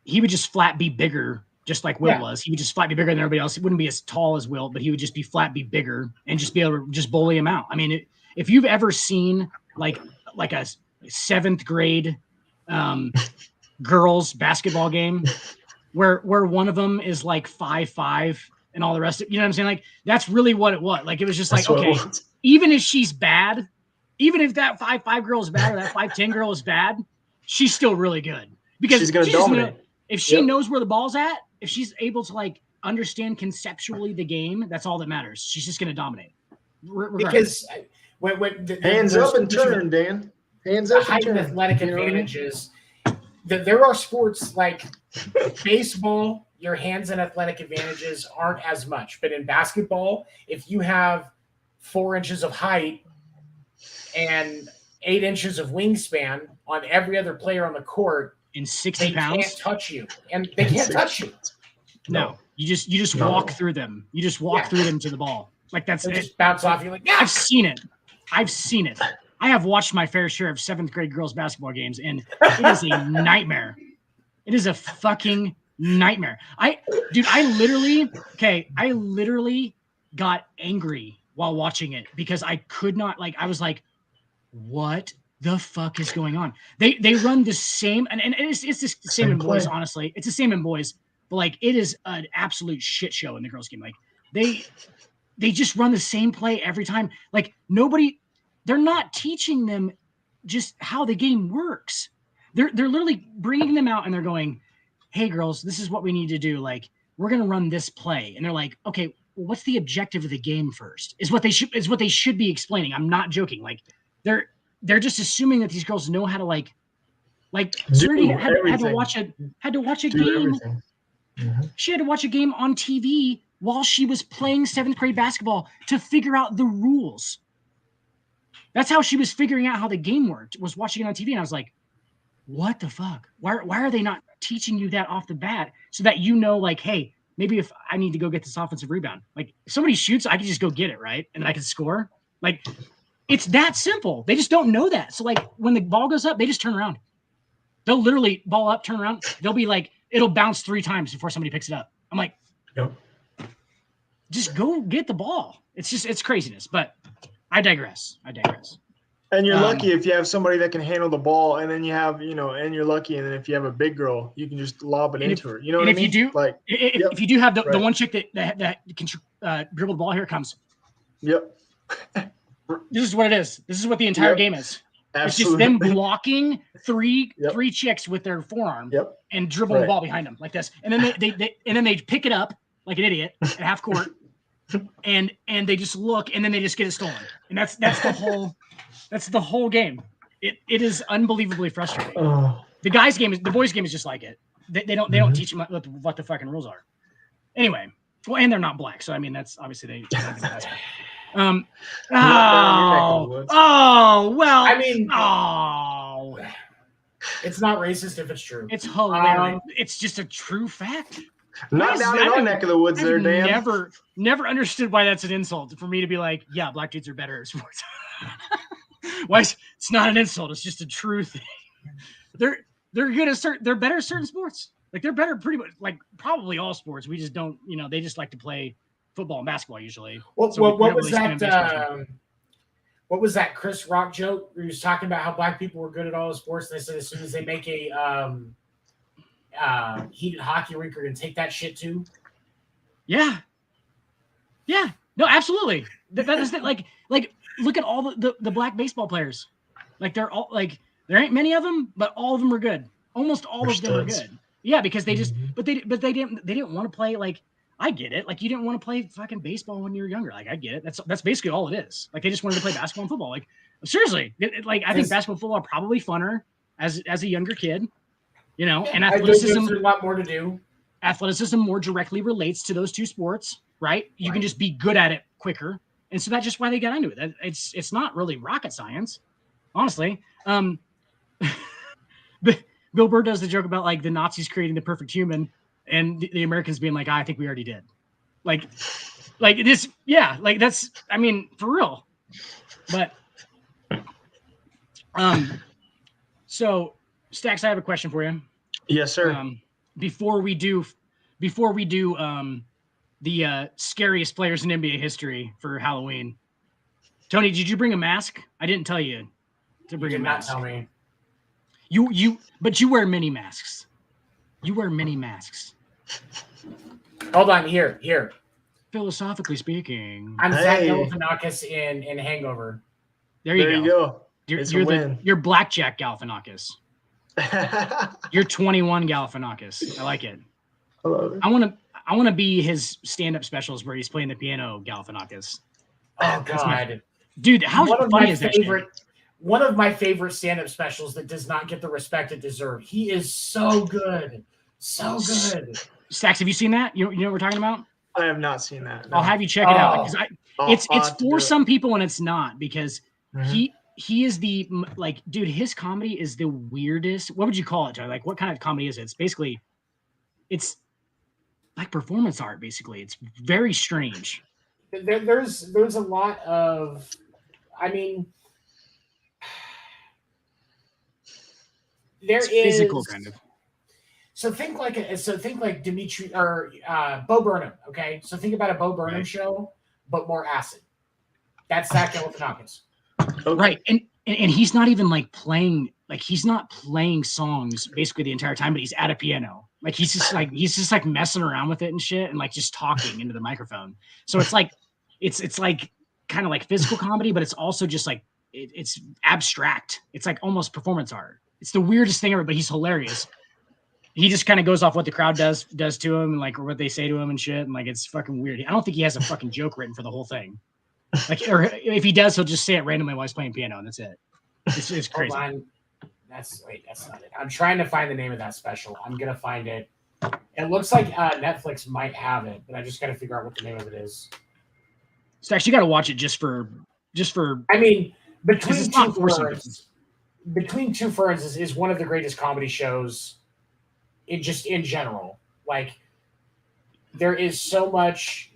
He would just flat be bigger, just like Wilt was. He would just flat be bigger than everybody else. He wouldn't be as tall as Wilt, but he would just be flat, be bigger, and just be able to just bully him out. I mean, if you've ever seen like a 7th grade girls basketball game where one of them is like 5'5" and all the rest of, you know what I'm saying? Like that's really what it was. Like it was just like, okay, even if she's bad, even if that 5'5" girl is bad or that 5'10" girl is bad, she's still really good because she's going to dominate. If she knows where the ball's at, if she's able to like understand conceptually the game, that's all that matters. She's just going to dominate. Because when hands up and turn, Dan. Hands up and turn. Athletic advantages. There are sports like baseball. Your hands and athletic advantages aren't as much, but in basketball, if you have 4 inches of height and 8 inches of wingspan on every other player on the court, in 60 pounds, they can't touch you, and they can't touch you. No, you just walk through them. You just walk through them to the ball. Like that's they just bounce off you. Like I've seen it. I have watched my fair share of 7th grade girls basketball games, and it is a nightmare. It is a fucking nightmare. I literally got angry while watching it because I could not, like, I was like, what the fuck is going on? They run the same, and it's the same in boys, honestly. It's the same in boys, but like it is an absolute shit show in the girls game. Like they just run the same play every time. Like they're not teaching them just how the game works. They're literally bringing them out and they're going, hey girls, this is what we need to do. Like, we're going to run this play. And they're like, okay, well, what's the objective of the game first is what they should be explaining. I'm not joking. Like they're just assuming that these girls know how to like Serena had to watch a game. Mm-hmm. She had to watch a game on TV while she was playing 7th grade basketball to figure out the rules. That's how she was figuring out how the game worked, was watching it on TV. And I was like, what the fuck? Why are they not teaching you that off the bat so that you know, like, hey, maybe if I need to go get this offensive rebound, like if somebody shoots, I can just go get it, right? And then I can score. Like, it's that simple. They just don't know that. So like when the ball goes up, they just turn around. They'll literally ball up, turn around. They'll be like, it'll bounce 3 times before somebody picks it up. I'm like, yep. Just go get the ball. It's craziness, but I digress. And you're lucky if you have somebody that can handle the ball, and then you have, and you're lucky. And then if you have a big girl, you can just lob it into her. You know what I mean? If you do have the one chick that can dribble the ball, here it comes. Yep. This is what it is. This is what the entire game is. Absolutely. It's just them blocking three chicks with their forearm and dribbling the ball behind them like this. And then they pick it up like an idiot at half court, and they just look, and then they just get it stolen. And that's the whole game. It is unbelievably frustrating. The boys' game is just like it. They don't teach them what the fucking rules are. Anyway, well, and they're not black, so I mean that's obviously they. It's not racist if it's true. It's hilarious. It's just a true fact. Not down in our neck of the woods there, Dan. Never understood why that's an insult for me to be like, yeah, black dudes are better at sports. Why it's not an insult, it's just a true thing. They're good at they're better at certain sports. Like they're better pretty much like probably all sports. We just don't, they just like to play football and basketball usually. What was that Chris Rock joke where he was talking about how black people were good at all the sports, and they said as soon as they make a heated hockey rink, are going to take that shit too? Yeah. No, absolutely. That is like look at all the black baseball players. Like they're all like there ain't many of them, but all of them are good. Almost all of them are good. Yeah, because they just but they didn't want to play like. I get it. Like you didn't want to play fucking baseball when you were younger. Like I get it. That's basically all it is. Like they just wanted to play basketball and football. Like seriously, I think basketball and football are probably funner as a younger kid, and athleticism. There's a lot more to do. Athleticism more directly relates to those two sports, right? You can just be good at it quicker, and so that's just why they got into it. It's not really rocket science, honestly. Bill Burr does the joke about like the Nazis creating the perfect human. And the Americans being like, I think we already did. Like this. Yeah. Like that's, I mean, for real. But, so Stacks, I have a question for you. Yes, sir. Before we do the scariest players in NBA history for Halloween, Tony, did you bring a mask? I didn't tell you to bring a mask. Not tell me. But you wear mini masks. You wear mini masks. Hold on, here. Philosophically speaking, I'm Zach Galifianakis in Hangover. There you go. You're Blackjack Galifianakis. You're 21 Galifianakis. I like it. I love it. I want to be his stand-up specials where he's playing the piano Galifianakis. Oh God, dude, how funny is that? One of my favorite stand-up specials that does not get the respect it deserves. He is so good. So good. Stacks, have you seen that? You know what we're talking about? I have not seen that. No. I'll have you check it out because it's for some people and it's not because he is the like dude. His comedy is the weirdest. What would you call it, Tyler? Like what kind of comedy is it? It's like performance art. Basically, it's very strange. There's a lot of, I mean, It's physical kind of. So think like Dimitri or Bo Burnham. Okay, so think about a Bo Burnham show, but more acid. That's Zach Galifianakis. Okay. Right, and he's not even like playing. Like he's not playing songs basically the entire time, but he's at a piano. Like he's just like messing around with it and shit, and like just talking into the microphone. So it's like it's like kind of like physical comedy, but it's also just like it's abstract. It's like almost performance art. It's the weirdest thing ever, but he's hilarious. He just kind of goes off what the crowd does to him, and like or what they say to him and shit, and like it's fucking weird. I don't think he has a fucking joke written for the whole thing. Like, or if he does, he'll just say it randomly while he's playing piano, and that's it. It's crazy. Hold on. That's not it. I'm trying to find the name of that special. I'm gonna find it. It looks like Netflix might have it, but I just got to figure out what the name of it is. So actually, got to watch it just for. I mean, Between Two Ferns is one of the greatest comedy shows. In general, like there is so much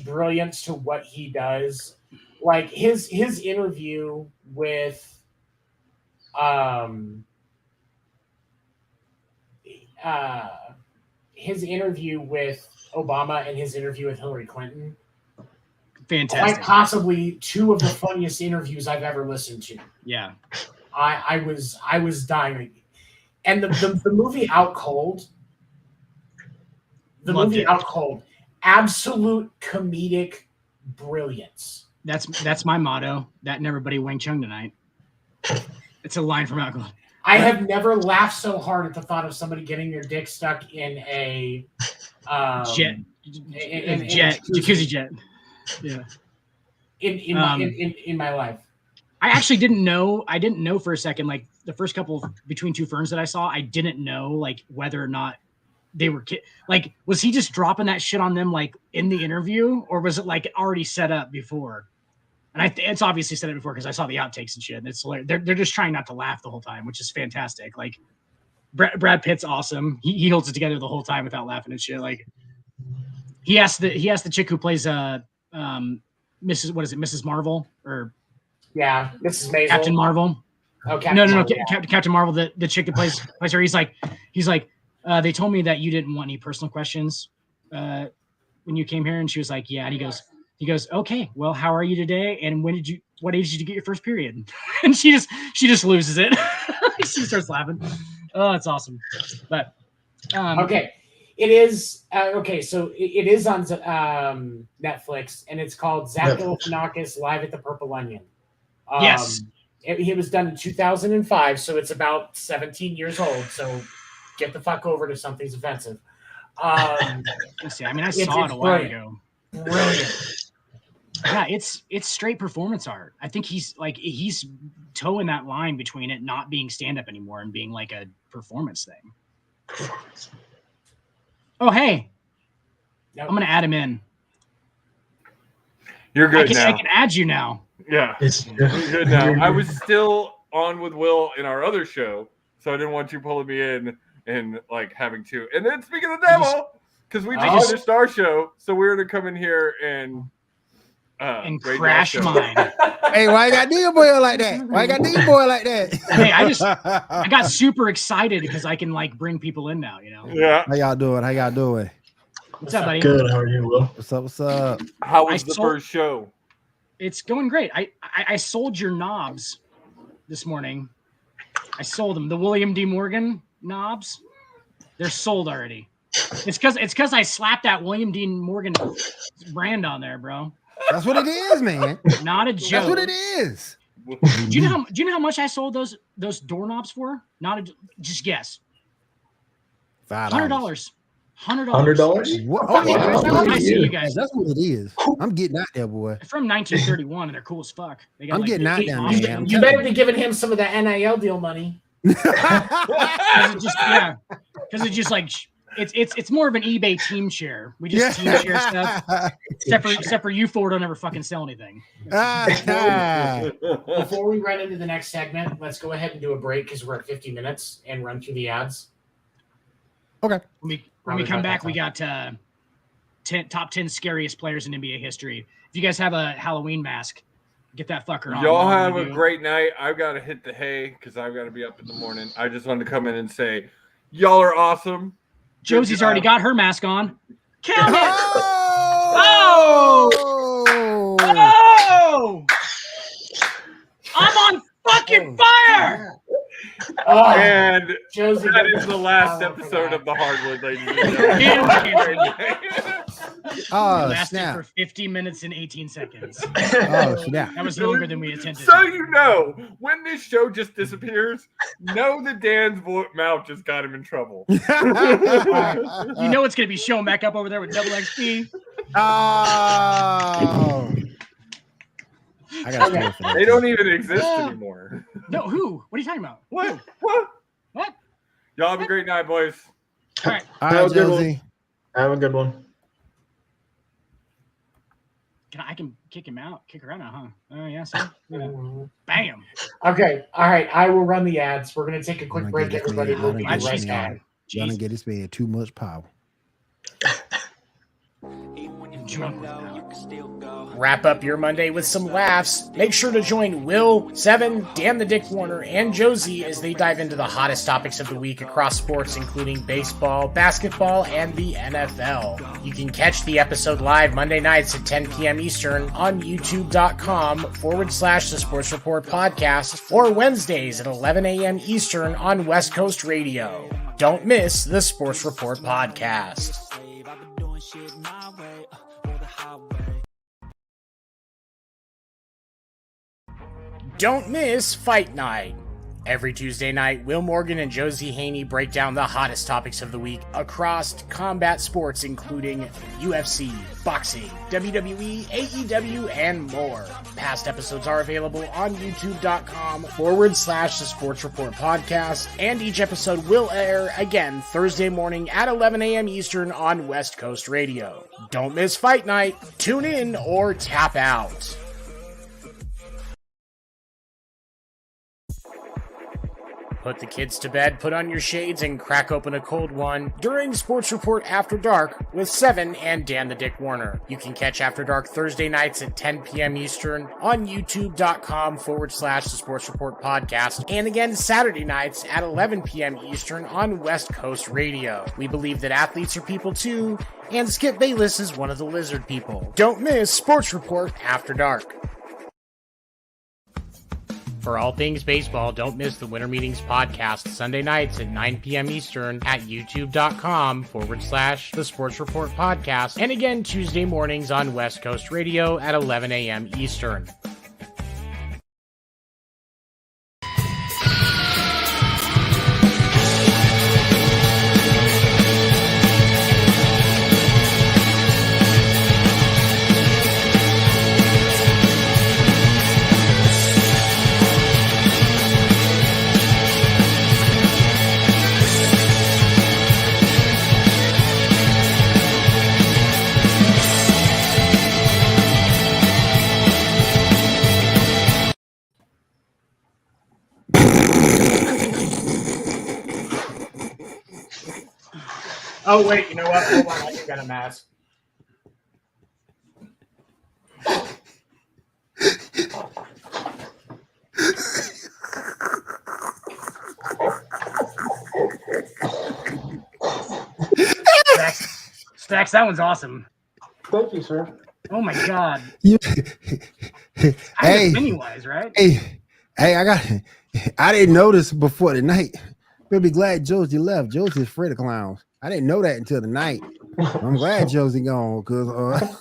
brilliance to what he does. Like his interview with Obama and his interview with Hillary Clinton. Fantastic. Quite possibly two of the funniest interviews I've ever listened to. Yeah. I was dying. And the movie Out Cold. Out Cold. Absolute comedic brilliance. That's my motto. That and everybody Wang Chung tonight. It's a line from Out Cold. I have never laughed so hard at the thought of somebody getting their dick stuck in a jacuzzi jet. Yeah. In my life. I actually didn't know. I didn't know for a second, like the first couple of Between Two Ferns that I saw, I didn't know like whether or not they were like, was he just dropping that shit on them like in the interview, or was it like already set up before? And it's obviously set up before because I saw the outtakes and shit. And it's they're just trying not to laugh the whole time, which is fantastic. Like Brad Pitt's awesome. He holds it together the whole time without laughing and shit. Like he asked the chick who plays Mrs. Marvel or Mrs. Maisel. Captain Marvel. Oh, Captain Marvel, the chick that plays her. He's like, they told me that you didn't want any personal questions when you came here, and she was like, yeah. And he goes, okay, well, how are you today? And what age did you get your first period? And she just loses it. She starts laughing. Oh, it's awesome. But okay. It is okay. So it is on Netflix, and it's called Zach Galifianakis Live at the Purple Onion. Yes, it was done in 2005, so it's about 17 years old. So get the fuck over to something's offensive. I saw it a while ago. Brilliant. Yeah, it's straight performance art. I think he's towing that line between it not being stand-up anymore and being like a performance thing. Oh, hey. Yep. I'm going to add him in. You're good now. I can add you now. Yeah. You're good now. I was still on with Will in our other show, so I didn't want you pulling me in and like having to. And then speaking of the devil, because we just finished our show, so we were to come in here and crash mine. Hey, why you got D boy like that? Hey, I got super excited because I can like bring people in now, you know. Yeah. How y'all doing? What's up, buddy? Good. How are you, Will? What's up? How was the first show? It's going great. I sold your knobs this morning. I sold them. The William D. Morgan knobs. They're sold already. It's because I slapped that William D. Morgan brand on there, bro. That's what it is, man. Not a joke. That's what it is. Do you know how much I sold those doorknobs for? Just guess. $100. $100. What? I see you guys. That's what it is. I'm getting out there, boy. They're from 1931 and they're cool as fuck. I'm getting out there, man. You better be giving him some of the NIL deal money. Because it's just like it's more of an eBay team share. We just team share stuff. Except for you four don't ever fucking sell anything. Before we run into the next segment, let's go ahead and do a break because we're at 50 minutes and run through the ads. Okay. When we come back, we got top 10 scariest players in NBA history. If you guys have a Halloween mask, Get that fucker on. Y'all have a great night. I've got to hit the hay because I've got to be up in the morning. I just wanted to come in and say, y'all are awesome. Josie's already got her mask on. Count it! Oh! Oh! I'm on fucking fire! And Josie, that is the last episode of the Hardwood, ladies and gentlemen. Oh, Lasted snap. for 50 minutes and 18 seconds. Oh, snap. That was longer than we intended. So you know, when this show just disappears, know that Dan's mouth just got him in trouble. You know it's going to be showing back up over there with double XP. Oh. I got to for that. They don't even exist anymore. No, who? What are you talking about? What? What? Y'all have a great night, boys. All right. All Have right, a good one. Josie. Have a good one. I can kick him out. Kick her out now, huh? Oh, yeah, so, yeah. Bam. Okay. All right. I will run the ads. We're going to take a quick I'm break, gonna get this everybody. man We'll out be of Glad this right she's man. back. gone. Gonna Jeez. get this man too much power. Drunk with power. Wrap up your Monday with some laughs. Make sure to join Will, Seven, Dan the Dick Warner, and Josie as they dive into the hottest topics of the week across sports, including baseball, basketball, and the NFL. You can catch the episode live Monday nights at 10 p.m. Eastern on youtube.com/The Sports Report Podcast, or Wednesdays at 11 a.m. Eastern on West Coast Radio. Don't miss the Sports Report Podcast. Don't miss Fight Night. Every Tuesday night, Will Morgan and Josie Haney break down the hottest topics of the week across combat sports, including UFC, boxing, WWE, AEW, and more. Past episodes are available on youtube.com/The Sports Report Podcast, and each episode will air again Thursday morning at 11 a.m. Eastern on West Coast Radio. Don't miss Fight Night. Tune in or tap out. Put the kids to bed, put on your shades, and crack open a cold one during Sports Report After Dark with Seven and Dan the Dick Warner. You can catch After Dark Thursday nights at 10 p.m. Eastern on youtube.com/The Sports Report Podcast, and again Saturday nights at 11 p.m. Eastern on West Coast Radio. We believe that athletes are people too, and Skip Bayless is one of the lizard people. Don't miss Sports Report After Dark. For all things baseball, don't miss the Winter Meetings podcast Sunday nights at 9 p.m. Eastern at youtube.com/The Sports Report Podcast, and again Tuesday mornings on West Coast Radio at 11 a.m. Eastern. Oh, wait. You know what? Hold on. I just got a mask. Stacks, that one's awesome. Thank you, sir. Oh my god. You, I hey, have Pennywise, right? hey, I didn't know this before the night. We'll be glad Josie left. Josie's afraid of clowns. I didn't know that until the night. I'm glad Josie gone because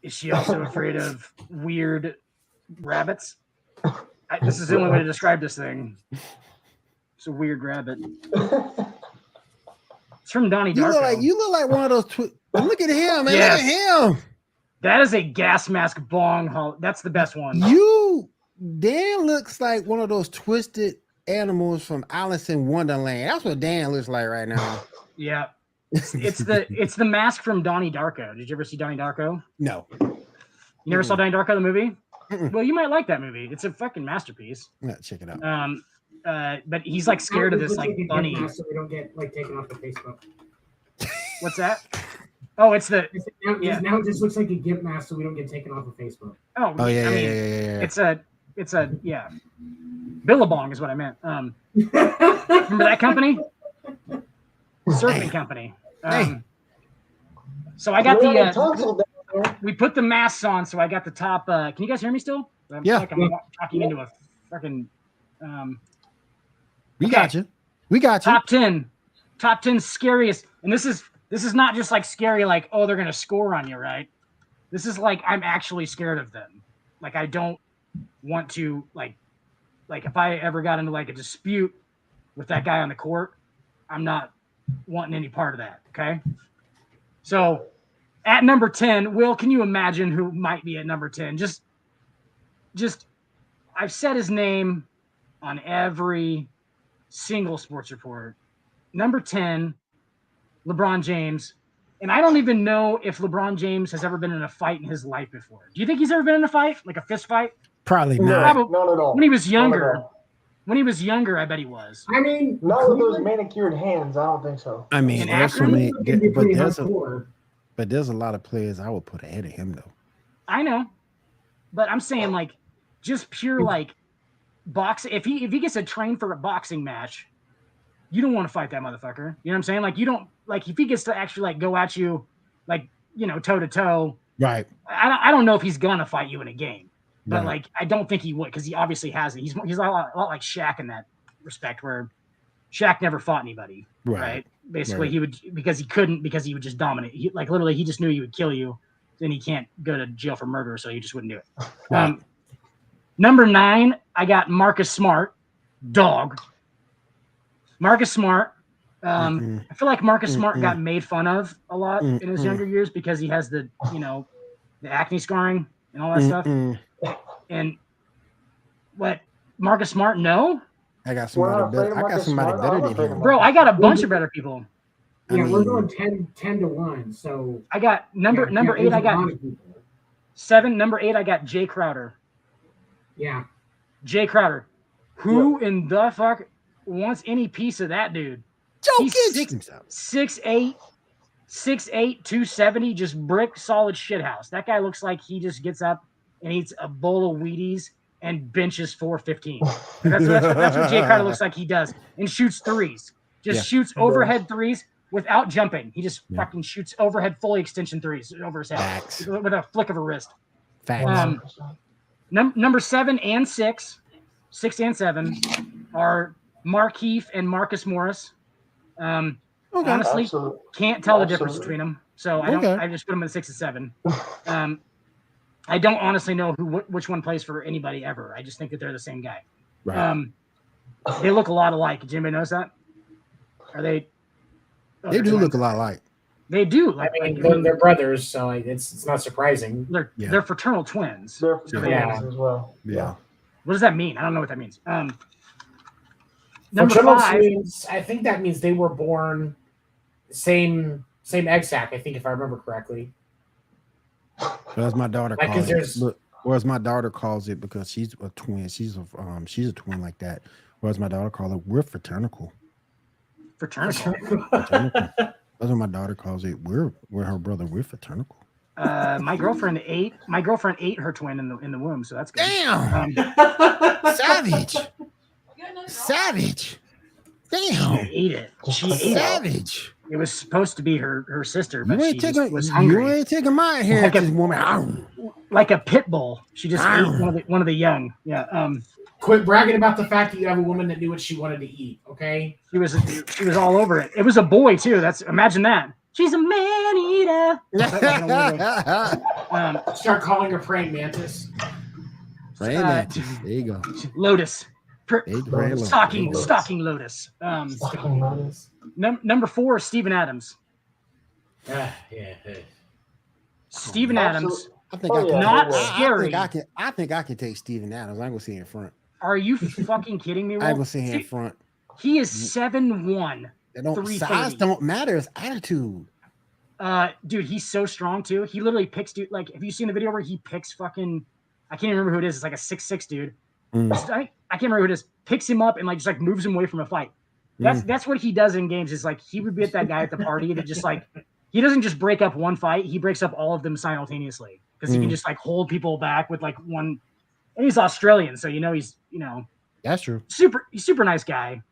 Is she also afraid of weird rabbits? This is the only way to describe this thing. It's a weird rabbit. It's from Donnie Darko. you look like one of those. Look at him, man. Yes. Look at him. That is a gas mask bong haul. That's the best one. Dan looks like one of those twisted animals from Alice in Wonderland. That's what Dan looks like right now. Yeah. It's the mask from Donnie Darko. Did you ever see Donnie Darko? No. You never saw Donnie Darko, the movie? Mm-mm. Well, you might like that movie. It's a fucking masterpiece. Yeah, check it out. But he's like scared of this like bunny. So we don't get like taken off of Facebook. What's that? Oh, it's the Now it just looks like a GIF mask, so we don't get taken off of Facebook. Oh yeah. It's a Billabong is what I meant. Remember that company? Surfing company. So I got we put the masks on, so I got the top. Can you guys hear me still? I'm talking into a freaking. We got you. Top 10 scariest, and this is not just like scary, like, oh, they're gonna score on you, right? This is like I'm actually scared of them. Like I don't want to like if I ever got into like a dispute with that guy on the court, I'm not wanting any part of that. Okay. So at number 10, Will, can you imagine who might be at number 10? Just I've said his name on every single sports report. Number 10, LeBron James. And I don't even know if LeBron James has ever been in a fight in his life before. Do you think he's ever been in a fight? Like a fist fight? Probably not. No. When he was younger. When he was younger, I bet he was. I mean, not with those manicured hands. I don't think so. I mean, there's so many, but there's a lot of players I would put ahead of him though. I know, but I'm saying like just pure like boxing. If he gets to train for a boxing match, you don't want to fight that motherfucker. You know what I'm saying? Like you don't like if he gets to actually like go at you, like toe to toe. Right. I don't know if he's gonna fight you in a game. But Right. like, I don't think he would because he obviously hasn't. He's a lot like Shaq in that respect, where Shaq never fought anybody. Right. Basically, he would because he couldn't because he would just dominate. He, like literally, he just knew he would kill you. Then he can't go to jail for murder, so he just wouldn't do it. Right. Number 9, I got Marcus Smart, dog. Marcus Smart. I feel like Marcus Smart got made fun of a lot in his younger years because he has the the acne scarring and all that stuff. And what Marcus Smart? No, I got somebody better. I got somebody better than him, bro. I got a bunch of better people. Yeah, we're going 10 to 1. So I got number 8. I got 7. Number 8. I got Jay Crowder. Yeah, Jay Crowder. Who in the fuck wants any piece of that dude? He's 6'8", 270, just brick solid shithouse. That guy looks like he just gets up and eats a bowl of Wheaties and benches 415. That's what Jay Crowder looks like he does. And shoots threes. Shoots overhead threes without jumping. He just fucking shoots overhead fully extension threes over his head with a flick of a wrist. Number 7 and 6 and 7 are Markieff and Marcus Morris. Honestly, can't tell the difference between them. So I just put them in 6 and 7. I don't honestly know which one plays for anybody ever. I just think that they're the same guy. Right. They look a lot alike. Did anybody notice that? Are they? They do look a lot alike. They do. I mean, they're brothers, so it's not surprising. They're fraternal twins. They're twins as well. Yeah. What does that mean? I don't know what that means. Number 5. Twins, I think that means they were born same egg sac. I think if I remember correctly. As my daughter calls it. Or as my daughter calls it, because she's a twin. She's a twin like that. Whereas my daughter calls it, we're fraternal. Fraternal. That's what my daughter calls it. We're her brother. We're fraternal. My girlfriend ate her twin in the womb, so that's good. Damn. Savage. Damn. She ate it. She ate savage. It was supposed to be her sister, but she was hungry. You ain't taking my inheritance, woman. Like a pit bull. She just ate one of the young. Yeah. Quit bragging about the fact that you have a woman that knew what she wanted to eat. Okay. She was all over it. It was a boy too. Imagine that. She's a man eater. Start calling her praying mantis. Praying mantis. There you go. Lotus. Stalking lotus. Stalking lotus. Number 4, Steven Adams. Steven Adams. I think scary. I think I can take Steven Adams. I ain't gonna see in front. Are you fucking kidding me? I ain't gonna see him in front. He is 7'1". Size don't matter. It's attitude. Dude, he's so strong too. He literally picks dude. Like, have you seen the video where he picks fucking? I can't even remember who it is. It's like a 6'6" dude. I can't remember who it is. Picks him up and like just like moves him away from a fight. That's what he does in games. Is like he would be at that guy at the party that just like he doesn't just break up one fight; he breaks up all of them simultaneously because he can just like hold people back with like one. And he's Australian, so he's That's true. he's super nice guy,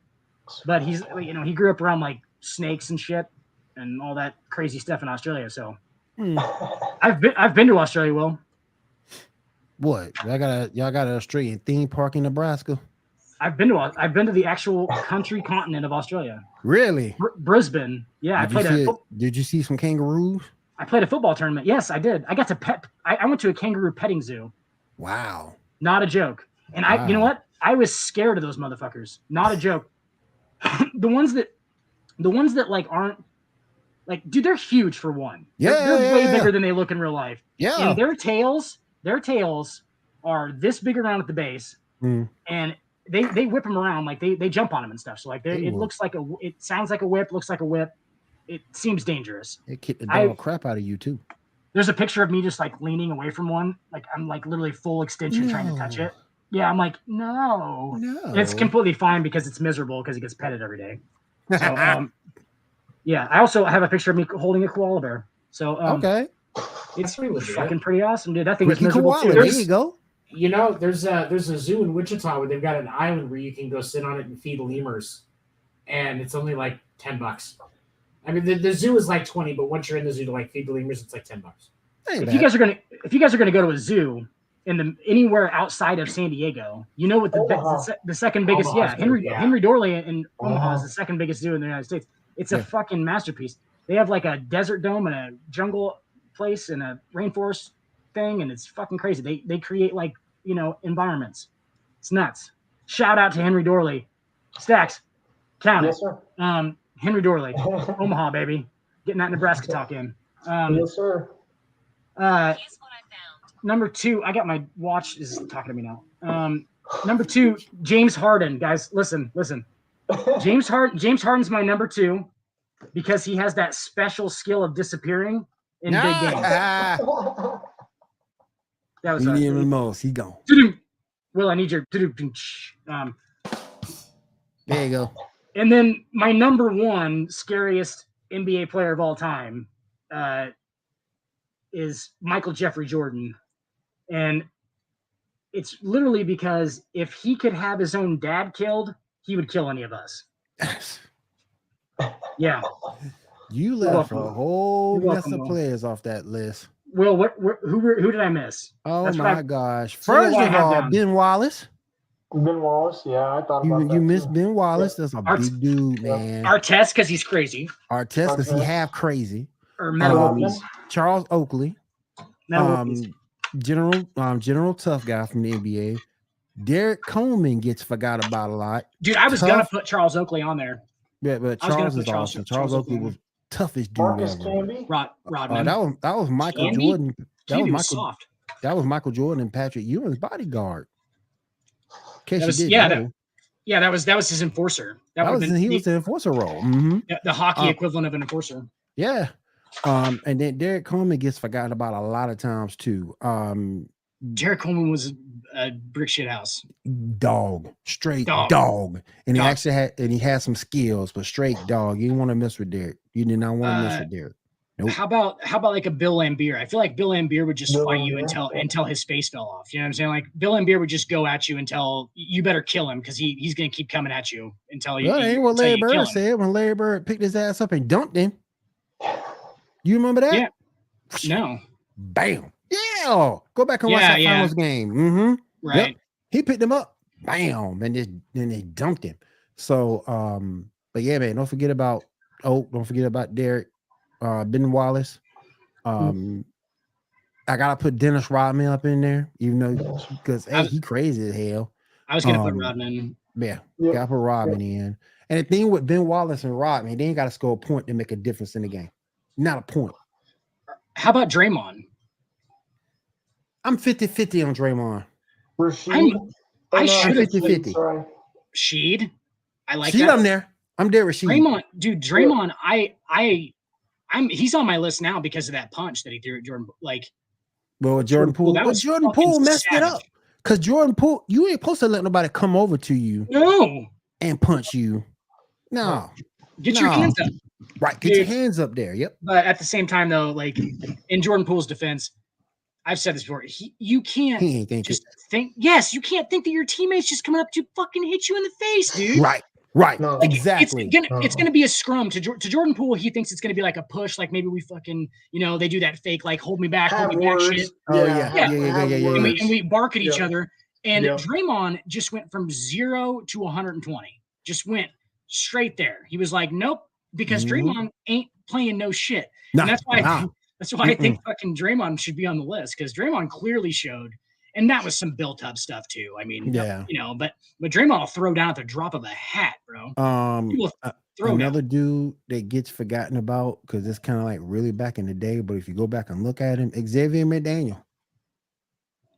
but he's he grew up around like snakes and shit and all that crazy stuff in Australia. So I've been to Australia. Will, what? Y'all got an Australian theme park in Nebraska? I've been to the actual country continent of Australia. Really? Brisbane. Yeah, Did you see some kangaroos? I played a football tournament. Yes, I did. I got to pet. I went to a kangaroo petting zoo. Wow. Not a joke. And wow. you know what? I was scared of those motherfuckers. Not a joke. the ones that like aren't like, dude, they're huge for one. They're way bigger than they look in real life. Yeah. And their tails are this big around at the base, and they whip them around like they jump on them and stuff. So like it sounds like a whip, looks like a whip. It seems dangerous. It kicked the dog crap out of you too. There's a picture of me just like leaning away from one, like I'm like literally full extension trying to touch it. Yeah, I'm like no. It's completely fine because it's miserable because it gets petted every day. So yeah, I also have a picture of me holding a koala bear. So okay, it's fucking pretty awesome, dude. That thing is miserable too. There you go. There's a zoo in Wichita where they've got an island where you can go sit on it and feed lemurs, and it's only like $10. I mean, the zoo is like 20, but once you're in the zoo to like feed the lemurs, it's like $10. If you guys are gonna go to a zoo anywhere outside of San Diego, what the second biggest? Omaha, Henry Dorley in Omaha is the second biggest zoo in the United States. It's a fucking masterpiece. They have like a desert dome and a jungle place and a rainforest thing, and it's fucking crazy. They create like environments. It's nuts. Shout out to Henry Dorley. Stacks, count it. Sir. Henry Dorley, Omaha, baby. Getting that Nebraska talk in. Yes, sir. Number 2, I got my watch is talking to me now. Number 2, James Harden. Guys, listen. James Harden's my number 2 because he has that special skill of disappearing in big games. That was you need him the most. He gone. Will, I need your there you go. And then my number 1 scariest NBA player of all time is Michael Jeffrey Jordan. And it's literally because if he could have his own dad killed, he would kill any of us. Yeah. You left a whole mess of players off that list. Will, who did I miss? Oh my gosh. First of all, Ben Wallace. Ben Wallace, yeah, I thought about that. You missed Ben Wallace. That's a big dude, man. Artest because he's crazy. Artest because he half crazy. Or Metal Charles Oakley. General tough guy from the NBA. Derek Coleman gets forgot about a lot. Dude, I was gonna put Charles Oakley on there. Yeah, but Charles is awesome. Charles Oakley was toughest dude Marcus ever. Camby? Rodman. That was Michael Camby? Jordan. Camby was soft. That was Michael Jordan and Patrick Ewing's bodyguard. That was his enforcer. He was the enforcer role. Mm-hmm. The hockey equivalent of an enforcer. Yeah. And then Derek Coleman gets forgotten about a lot of times too. Derek Coleman was a brick shit house. Straight dog. And he actually had some skills, but straight dog. You didn't want to mess with Derek. You did not want to mess with Derek. Nope. How about like a Bill Laimbeer? I feel like Bill Laimbeer would just fight you until his face fell off. You know what I'm saying? Like Bill Laimbeer would just go at you until you better kill him because he's gonna keep coming at you until you. That ain't what Larry Bird said when Larry Bird picked his ass up and dumped him. You remember that? Yeah. No. Bam. Yeah. Go back and watch that finals game. Mm-hmm. Right. Yep. He picked him up. Bam. And then they dumped him. So but yeah, man, don't forget about Derek. Ben Wallace. I gotta put Dennis Rodman up in there, even though because he crazy as hell. I was gonna put Rodman. Yeah, gotta put Rodman in. And the thing with Ben Wallace and Rodman, they ain't gotta score a point to make a difference in the game. Not a point. How about Draymond? I'm 50-50 on Draymond. I should have 50-50. Sheed. I like Sheed, that. I'm there with Sheed. Draymond, he's on my list now because of that punch that he threw at Jordan. Jordan Poole. Jordan Poole messed it up. Because Jordan Poole, you ain't supposed to let nobody come over to you. No. And punch you. No. Get your hands up. Right. Get your hands up there. Yep. But at the same time, though, like in Jordan Poole's defense, I've said this before. You can't just think. Yes, you can't think that your teammate's just coming up to fucking hit you in the face, dude. Right. Right. No. Like, Exactly. It's gonna be a scrum to Jordan Poole. He thinks it's gonna be like a push, like maybe we fucking, they do that fake like hold me back shit. Oh yeah. And we bark at each other. And Yeah. Draymond just went from 0 to 120. Just went straight there. He was like, nope, because Draymond ain't playing no shit. Nah, and that's why I think fucking Draymond should be on the list, because Draymond clearly showed, and that was some built up stuff too. I mean, but Draymond will throw down at the drop of a hat, bro. Another dude that gets forgotten about because it's kind of like really back in the day, but if you go back and look at him, Xavier McDaniel.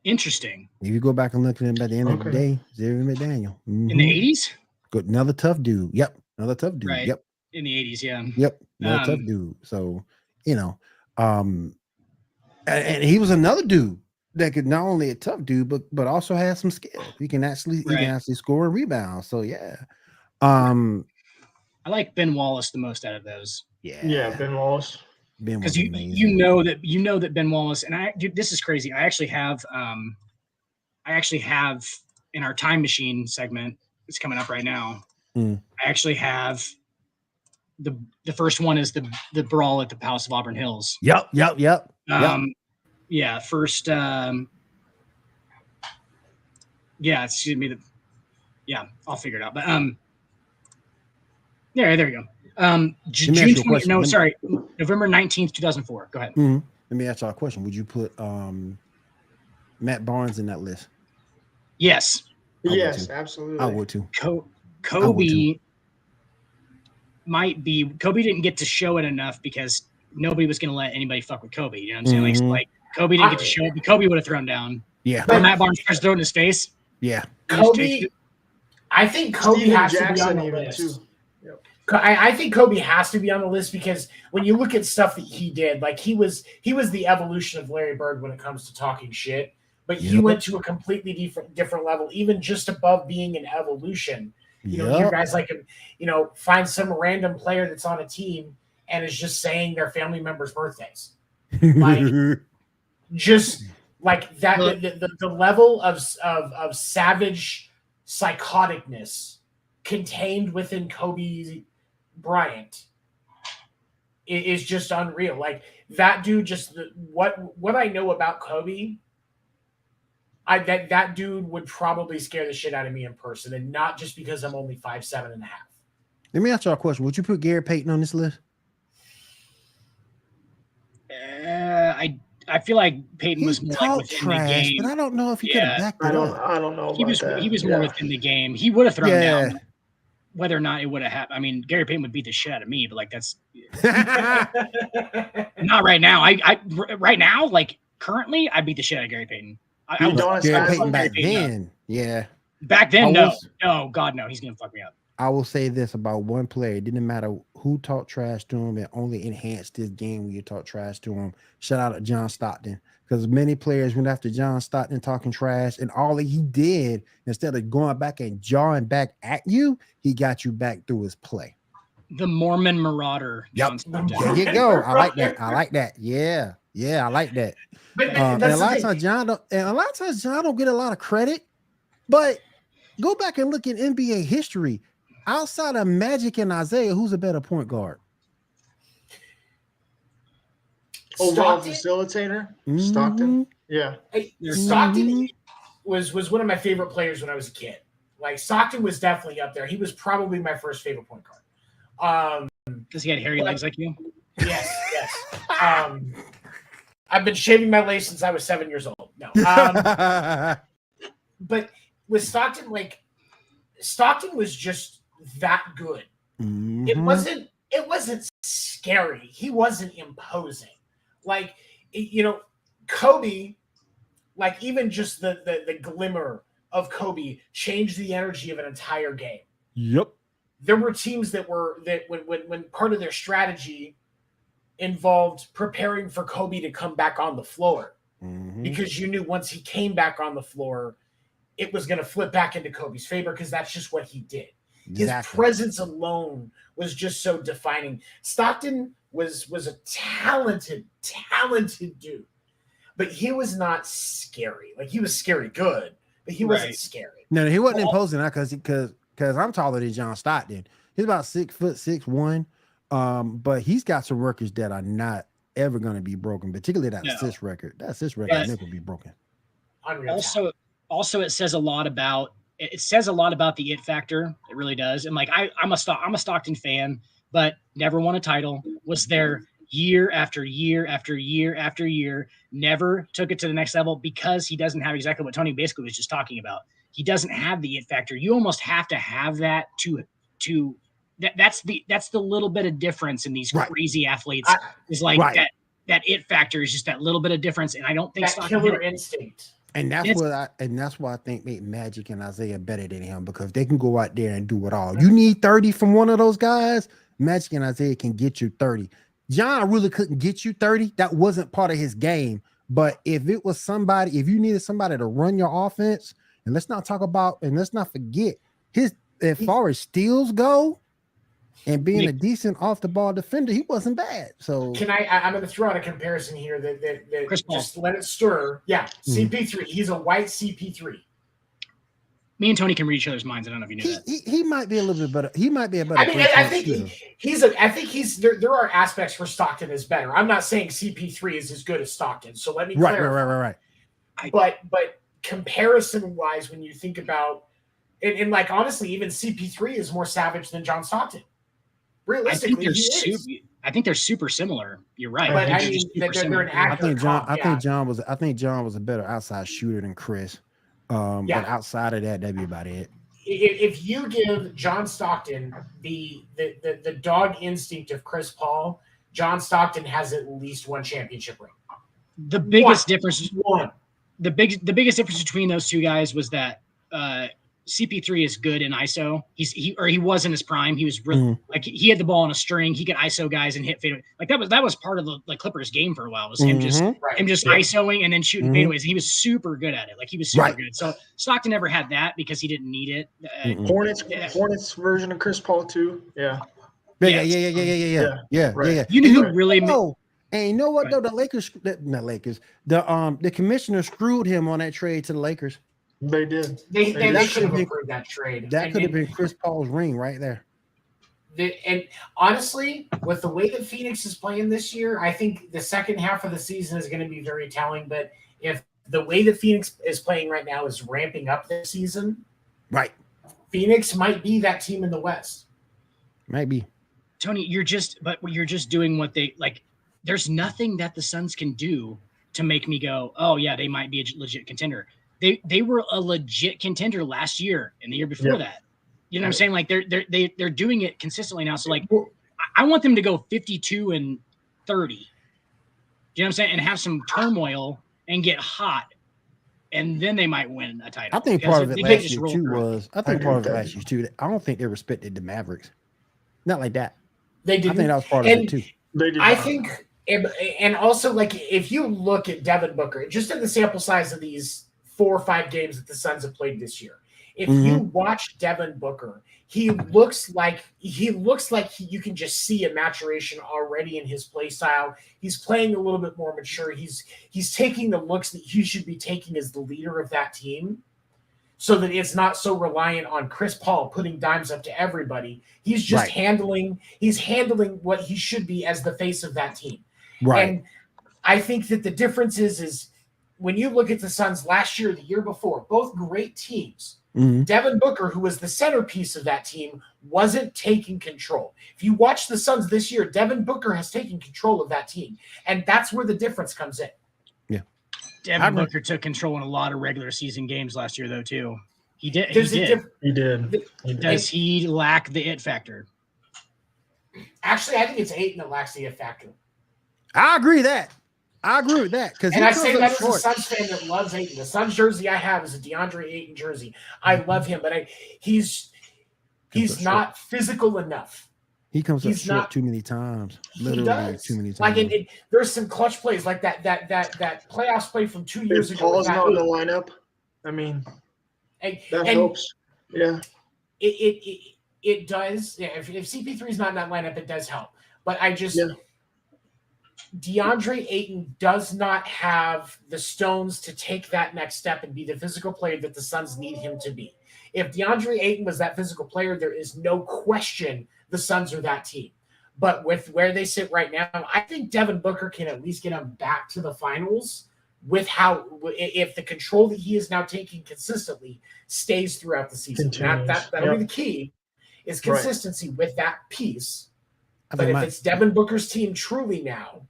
Interesting. If you go back and look at him at the end of the day, Xavier McDaniel. In the 80s? Good. Another tough dude. Yep. Another tough dude. Right. Yep. In the 80s, yeah. Yep. Another tough dude. So, and he was another dude that could not only a tough dude, but also has some skill. He can actually score and rebound. So yeah. I like Ben Wallace the most out of those. Yeah, Ben Wallace. Because you know that Ben Wallace, and this is crazy. I actually have in our time machine segment, it's coming up right now. I actually have the first one is the brawl at the Palace of Auburn Hills. Yep. Yeah, first excuse me. I'll figure it out. But there we go. June 20, November 19th, 2004. Go ahead. Let me ask y'all a question. Would you put Matt Barnes in that list? Yes. Yes, absolutely. I would too. Kobe might be. Kobe didn't get to show it enough because nobody was going to let anybody fuck with Kobe. You know what I'm saying? Like Kobe didn't get to show it, but Kobe would have thrown down. Yeah. But Matt Barnes starts throwing in his face. Yeah. Kobe. I think Kobe has to be on the list. Too. I think Kobe has to be on the list because when you look at stuff that he did, like he was the evolution of Larry Bird when it comes to talking shit, but he went to a completely different level, even just above being an evolution. You guys like him, find some random player that's on a team and is just saying their family members' birthdays. Like just like that, the level of savage psychoticness contained within Kobe Bryant is just unreal. Like that dude, just what I know about Kobe, that dude would probably scare the shit out of me in person, and not just because I'm only 5'7.5". Let me ask y'all a question. Would you put Gary Payton on this list? I feel like Peyton was more like within the game, but I don't know if he could have backed it up. I don't know. He was more within the game. He would have thrown down. Whether or not it would have happened, I mean, Gary Payton would beat the shit out of me, but like that's not right now. Right now, like currently, I beat the shit out of Gary Payton. Gary Payton back then, back then, no, God, no, he's gonna fuck me up. I will say this about one player: it didn't matter who talked trash to him; it only enhanced his game when you talk trash to him. Shout out to John Stockton, because many players went after John Stockton talking trash, and all he did, instead of going back and jawing back at you, he got you back through his play. The Mormon Marauder. Yep. There you go. I like that. Yeah, I like that. And a lot of times John don't get a lot of credit, but go back and look at NBA history. Outside of Magic and Isaiah, who's a better point guard? Overall facilitator, Stockton. Yeah, Stockton was one of my favorite players when I was a kid. Like Stockton was definitely up there. He was probably my first favorite point guard. Because he had hairy legs like you. Yes. I've been shaving my legs since I was 7 years old. No, but with Stockton, like Stockton was just that good. It wasn't scary. He wasn't imposing. Like, Kobe, like even just the glimmer of Kobe changed the energy of an entire game. Yep. There were teams that when part of their strategy involved preparing for Kobe to come back on the floor, because you knew once he came back on the floor, it was going to flip back into Kobe's favor because that's just what he did. His presence alone was just so defining. Stockton was a talented dude, but he was not scary. Like, he was scary good, but he wasn't scary. No, he wasn't imposing that because I'm taller than John Stockton. He's about 6'6'1", but he's got some records that are not ever going to be broken, particularly that assist record. That assist record never will be broken. Also, it says a lot about the it factor. It really does. And like I'm a Stockton fan, but never won a title. Was there year after year after year after year. Never took it to the next level because he doesn't have exactly what Tony basically was just talking about. He doesn't have the it factor. You almost have to have that to that's the little bit of difference in these crazy athletes. That it factor is just that little bit of difference. And I don't think that killer instinct. And that's why I think make Magic and Isaiah better than him, because they can go out there and do it all. You need 30 from one of those guys. Magic and Isaiah can get you 30. John really couldn't get you 30. That wasn't part of his game. But if it was somebody, if you needed somebody to run your offense, and let's not forget as far as steals go and being a decent off the ball defender, he wasn't bad. So I'm going to throw out a comparison here that just let it stir. Yeah, CP3. He's a white CP3. Me and Tony can read each other's minds. I don't know if you knew that. He might be a little bit better. He might be a better. I think there are aspects where Stockton is better. I'm not saying CP3 is as good as Stockton. So let me clarify. Right. But comparison wise, when you think about and like honestly, even CP3 is more savage than John Stockton. Realistically, I think they're super similar. You're right. But I mean, they're an actor. I think John was a better outside shooter than Chris. But outside of that, that'd be about it. If you give John Stockton the dog instinct of Chris Paul, John Stockton has at least one championship ring. The biggest difference between those two guys was that CP3 is good in ISO. He was in his prime. He was really like he had the ball on a string. He could ISO guys and hit fade. Like that was part of the Clippers game for a while. Was him just ISOing and then shooting fadeaways. And he was super good at it. Like he was super good. So Stockton never had that because he didn't need it. Hornets version of Chris Paul too. Yeah. Yeah. You knew who really. And you know what though? The commissioner screwed him on that trade to the Lakers. They did. They should have approved that trade. That could have been Chris Paul's ring right there. And honestly, with the way that Phoenix is playing this year, I think the second half of the season is going to be very telling. But if the way that Phoenix is playing right now is ramping up this season, right, Phoenix might be that team in the West. Might be. Tony, you're just doing what they like. There's nothing that the Suns can do to make me go, oh yeah, they might be a legit contender. They were a legit contender last year and the year before that. You know what I'm saying? Like they're doing it consistently now. So like I want them to go 52-30. You know what I'm saying? And have some turmoil and get hot. And then they might win a title. I think part of it last year too was I don't think they respected the Mavericks. Not like that. They didn't. I think that was part of it too. They did. I think and also like if you look at Devin Booker, just in the sample size of these 4 or 5 games that the Suns have played this year. If you watch Devin Booker, he looks like you can just see a maturation already in his play style. He's playing a little bit more mature. He's taking the looks that he should be taking as the leader of that team, so that it's not so reliant on Chris Paul putting dimes up to everybody. He's just handling what he should be as the face of that team. Right. And I think that the difference is when you look at the Suns last year, the year before, both great teams. Devin Booker, who was the centerpiece of that team, wasn't taking control. If you watch the Suns this year, Devin Booker has taken control of that team. And that's where the difference comes in. Yeah. Devin Booker took control in a lot of regular season games last year, though, too. He did. He did. Does he lack the it factor? Actually, I think it's Ayton that lacks the it factor. I agree with that. And I say that as a Suns fan that loves Ayton. The Suns jersey I have is a DeAndre Ayton jersey. I love him, but he's not physical enough. He comes up short too many times. Literally too many times. Like there's some clutch plays like that playoffs play from 2 years ago. Paul's not in the lineup. I mean, that helps. Yeah. it does. Yeah, if CP3 is not in that lineup, it does help. But DeAndre Ayton does not have the stones to take that next step and be the physical player that the Suns need him to be. If DeAndre Ayton was that physical player, there is no question the Suns are that team. But with where they sit right now, I think Devin Booker can at least get them back to the finals with if the control that he is now taking consistently stays throughout the season. That'll be the key, is consistency with that piece. But if it's Devin Booker's team truly now,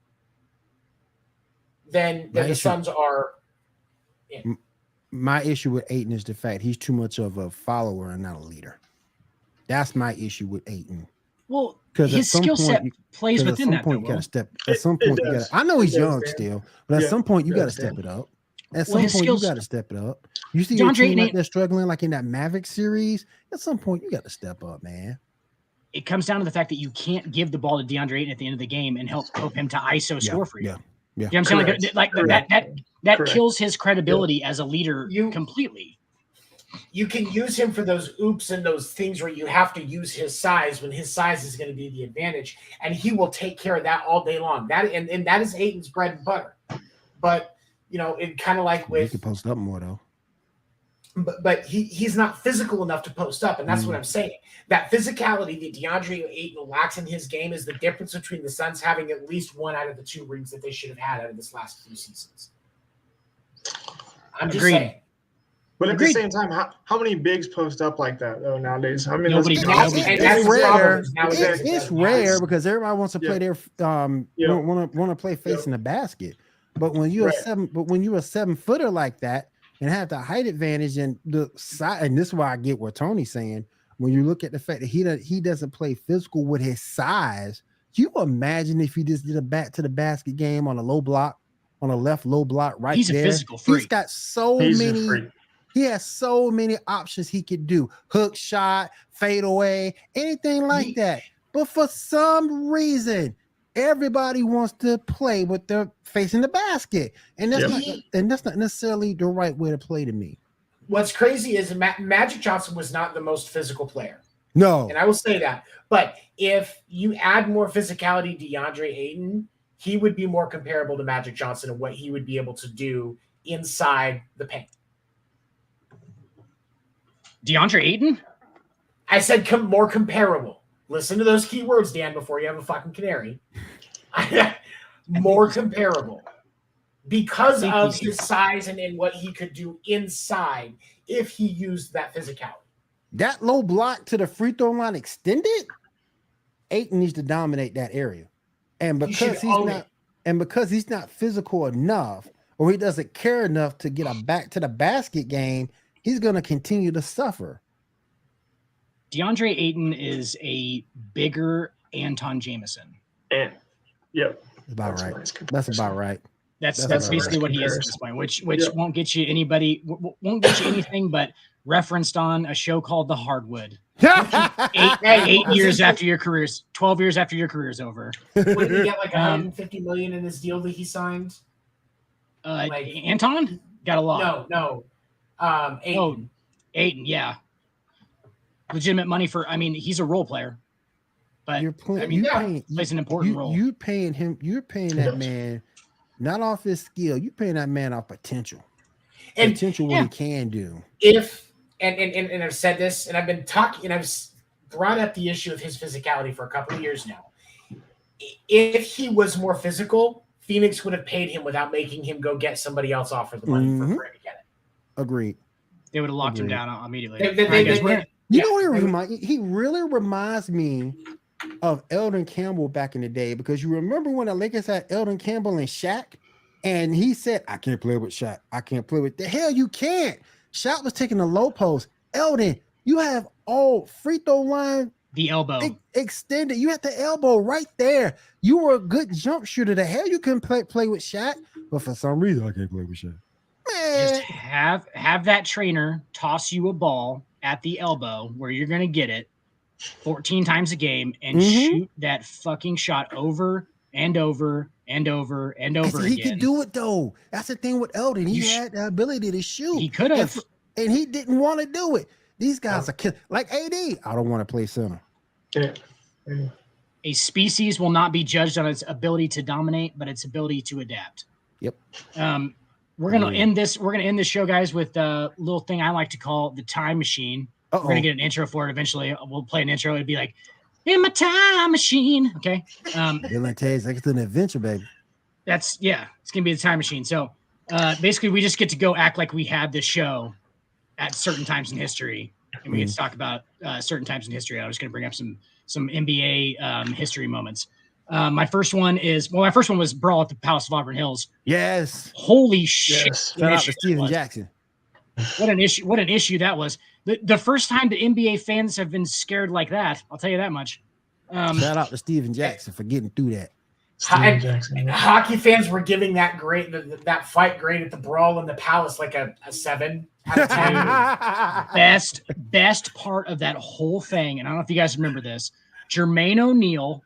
then the Suns are in. My issue with Ayton is the fact he's too much of a follower and not a leader. That's my issue with Ayton. Well, his skill set plays within that. At some point, you got. I know he's young still, but at some point you got to step it up. At some point, you got to step it up. You see your team like they're struggling, like in that Maverick series. At some point, you got to step up, man. It comes down to the fact that you can't give the ball to DeAndre Ayton at the end of the game and help him to ISO score for you. Yeah. You know what I'm saying? Like that kills his credibility as a leader completely. You can use him for those oops and those things where you have to use his size when his size is going to be the advantage, and he will take care of that all day long. That is Ayton's bread and butter. But it kind of like with he can post up more though. But he's not physical enough to post up, and that's what I'm saying. That physicality that DeAndre Ayton lacks in his game is the difference between the Suns having at least one out of the 2 rings that they should have had out of this last few seasons. I'm just saying. But at the same time, how many bigs post up like that though nowadays? I mean, it's rare. It's rare because everybody wants to play their want to play facing the basket. But when you're a 7-footer like that and have the height advantage and the side, and this is why I get what Tony's saying. When you look at the fact that he doesn't play physical with his size, you imagine if he just did a back to the basket game on a low block, on a left low block right there. He's a physical freak. He's got so many. He has so many options he could do: hook shot, fade away, anything like that. But for some reason, everybody wants to play with their facing the basket, and that's not necessarily the right way to play to me. What's crazy is Magic Johnson was not the most physical player. No. And I will say that. But if you add more physicality to DeAndre Ayton, he would be more comparable to Magic Johnson and what he would be able to do inside the paint. DeAndre Ayton? I said more comparable. Listen to those key words, Dan, before you have a fucking canary. More comparable. Because of his size and what he could do inside if he used that physicality. That low block to the free throw line extended, Ayton needs to dominate that area. And because he's not physical enough, or he doesn't care enough to get a back to the basket game, he's going to continue to suffer. DeAndre Ayton is a bigger Anton Jameson. That's about right. That's about right. That's basically what he is at this point, which won't get you anything but referenced on a show called The Hardwood. 8 years after your career's 12 years after your career's over. What did he get, like $150 million in his deal that he signed? Anton got a lot. No. Ayton, yeah. Legitimate money for. I mean, he's a role player, but plays an important role. You're paying that man not off his skill. You're paying that man off potential. What he can do. And I've said this, and I've been talking, and I've brought up the issue of his physicality for a couple of years now. If he was more physical, Phoenix would have paid him without making him go get somebody else offer the money for him to get it. Agreed. They would have locked him down immediately. He really reminds me of Eldon Campbell back in the day, because you remember when the Lakers had Eldon Campbell and Shaq, and he said, "I can't play with Shaq. I can't play with the hell you can't." Shaq was taking the low post. Eldon, you have all free throw line, the elbow extended. You had the elbow right there. You were a good jump shooter. The hell you couldn't play with Shaq, but for some reason I can't play with Shaq. Man. Just have that trainer toss you a ball at the elbow where you're going to get it 14 times a game and shoot that fucking shot over and over and over and over again. He could do it though. That's the thing with Eldon. He had the ability to shoot. He could have. And he didn't want to do it. These guys are like AD. I don't want to play center. Yeah. A species will not be judged on its ability to dominate, but its ability to adapt. Yep. We're gonna end this. We're gonna end this show, guys, with a little thing I like to call the time machine. We're gonna get an intro for it eventually. We'll play an intro. It'd be like, "In my time machine." Okay. Bill and Ted's Excellent Adventure, baby. It's gonna be the time machine. So basically, we just get to go act like we had this show at certain times in history, and we get to talk about certain times in history. I was gonna bring up some NBA history moments. My first one was Brawl at the Palace of Auburn Hills. Yes. Holy shit. Yes. Shout out to Steven Jackson. What an issue that was. The first time the NBA fans have been scared like that, I'll tell you that much. Shout out to Steven Jackson for getting through that. And hockey fans were giving that fight grade at the Brawl in the Palace like a 7 out of 10. Best part of that whole thing, and I don't know if you guys remember this, Jermaine O'Neal.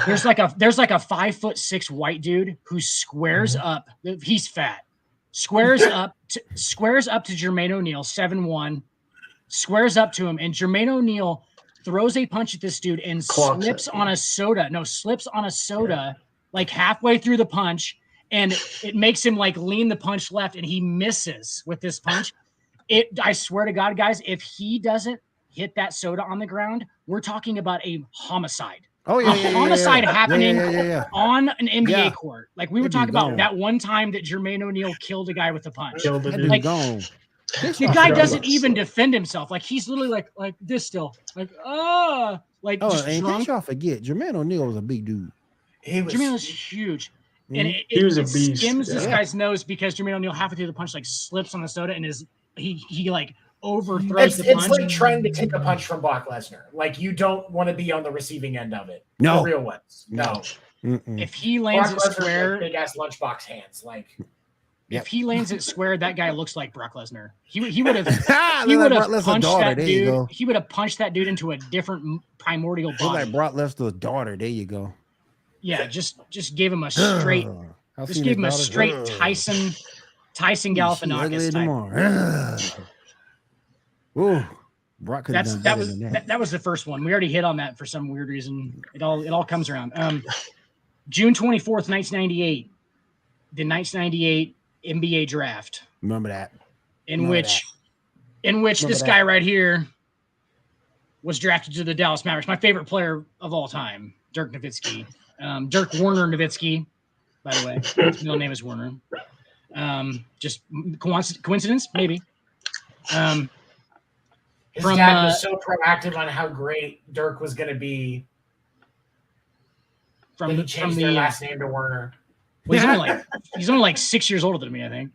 There's like a 5'6" white dude who squares up. He's fat. Squares up to Jermaine O'Neal, 7'1", squares up to him, and Jermaine O'Neal throws a punch at this dude and slips on a soda like halfway through the punch, and it makes him like lean the punch left, and he misses with this punch. I swear to God, guys, if he doesn't hit that soda on the ground, we're talking about a homicide. Oh yeah, homicide happening on an NBA court. Like we were talking about that one time that Jermaine O'Neal killed a guy with a punch. Like, the guy doesn't even defend himself. Like he's literally like this still. Like just and drunk. y'all forget, Jermaine O'Neal was a big dude. Jermaine was huge. And he was a beast. Skims this guy's nose because Jermaine O'Neal halfway through the punch like slips on the soda and he like overthrows the punch. It's like trying to take a punch from Brock Lesnar. Like you don't want to be on the receiving end of it. No, the real ones. No. If he lands it square, big ass lunchbox hands. Like if he lands it square, that guy looks like Brock Lesnar. He would have punched that dude. He would have punched that dude into a different primordial body. Like Brock Lesnar's daughter. There you go. Yeah, just give him a straight. Just give him a straight Tyson Galifianakis type. Ooh, Brock could have done better than that. That was the first one. We already hit on that for some weird reason. It all comes around. June 24th, 1998, the 1998 NBA draft. Remember that? In which this guy right here was drafted to the Dallas Mavericks. My favorite player of all time, Dirk Nowitzki. Dirk Warner Nowitzki, by the way. His middle name is Warner. Just coincidence, maybe. His dad was so proactive on how great Dirk was going to be. He changed their last name to Warner. Well, he's only like 6 years older than me, I think.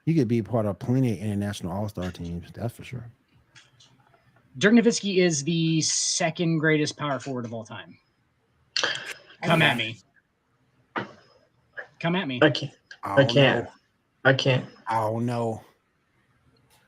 You could be part of plenty of international all-star teams. That's for sure. Dirk Nowitzki is the second greatest power forward of all time. Come at me. I can't. I don't know.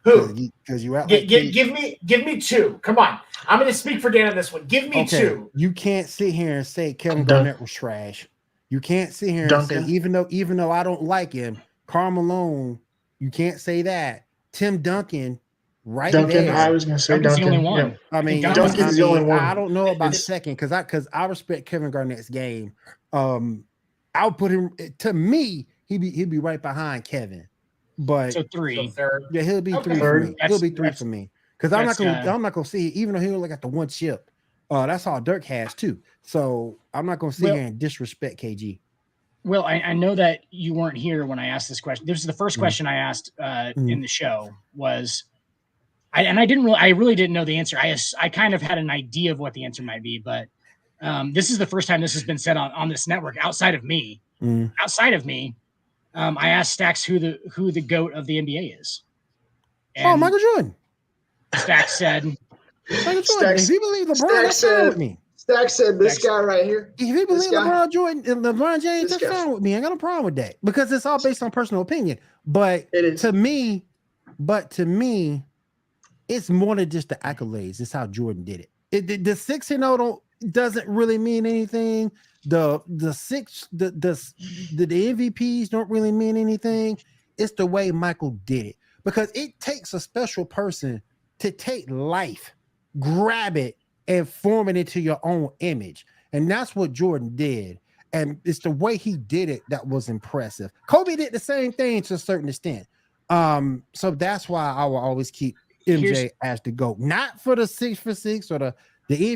Who? Because you give me two. Come on. I'm going to speak for Dan on this one. Give me two. You can't sit here and say Kevin Garnett was trash. You can't sit here and say even though I don't like him, Karl Malone. You can't say that. Tim Duncan. There. I was going to say Duncan's Duncan. the only one. Yeah. I mean, Duncan's the only one. I don't know about second because I respect Kevin Garnett's game. I'll put him to me. He'd be right behind Kevin. But so three. Yeah, he'll be three for me. He'll be three for me. Because I'm not gonna see, even though he only got the one chip. That's all Dirk has too. So I'm not gonna sit here and disrespect KG. Well, I know that you weren't here when I asked this question. This is the first question I asked in the show was, I really didn't know the answer. I kind of had an idea of what the answer might be, but this is the first time this has been said on this network outside of me. I asked Stacks who the GOAT of the NBA is. And Michael Jordan. Stacks said, Michael Jordan. If you believe LeBron, that's fine with me. Stacks said this guy right here. If you believe LeBron James, that's fine with me. I ain't got no problem with that because it's all based on personal opinion. But to me, it's more than just the accolades. It's how Jordan did it. The 6-0 doesn't really mean anything. The MVPs don't really mean anything. It's the way Michael did it. because it takes a special person to take life, grab it, and form it into your own image. And that's what Jordan did. And it's the way he did it that was impressive. Kobe did the same thing to a certain extent. So that's why I will always keep MJ as the GOAT. Not for the 6 for 6 or the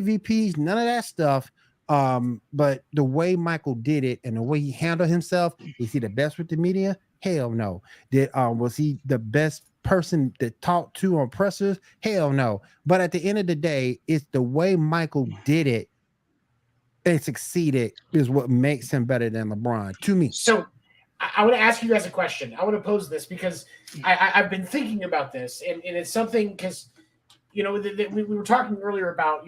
MVPs, none of that stuff. But the way Michael did it and the way he handled himself, is he the best with the media? Hell no. Was he the best person to talk to on pressers? Hell no. But at the end of the day, it's the way Michael did it and succeeded is what makes him better than LeBron to me. So I want to ask you guys a question. I want to pose this because I've been thinking about this, and it's something because, we were talking earlier about,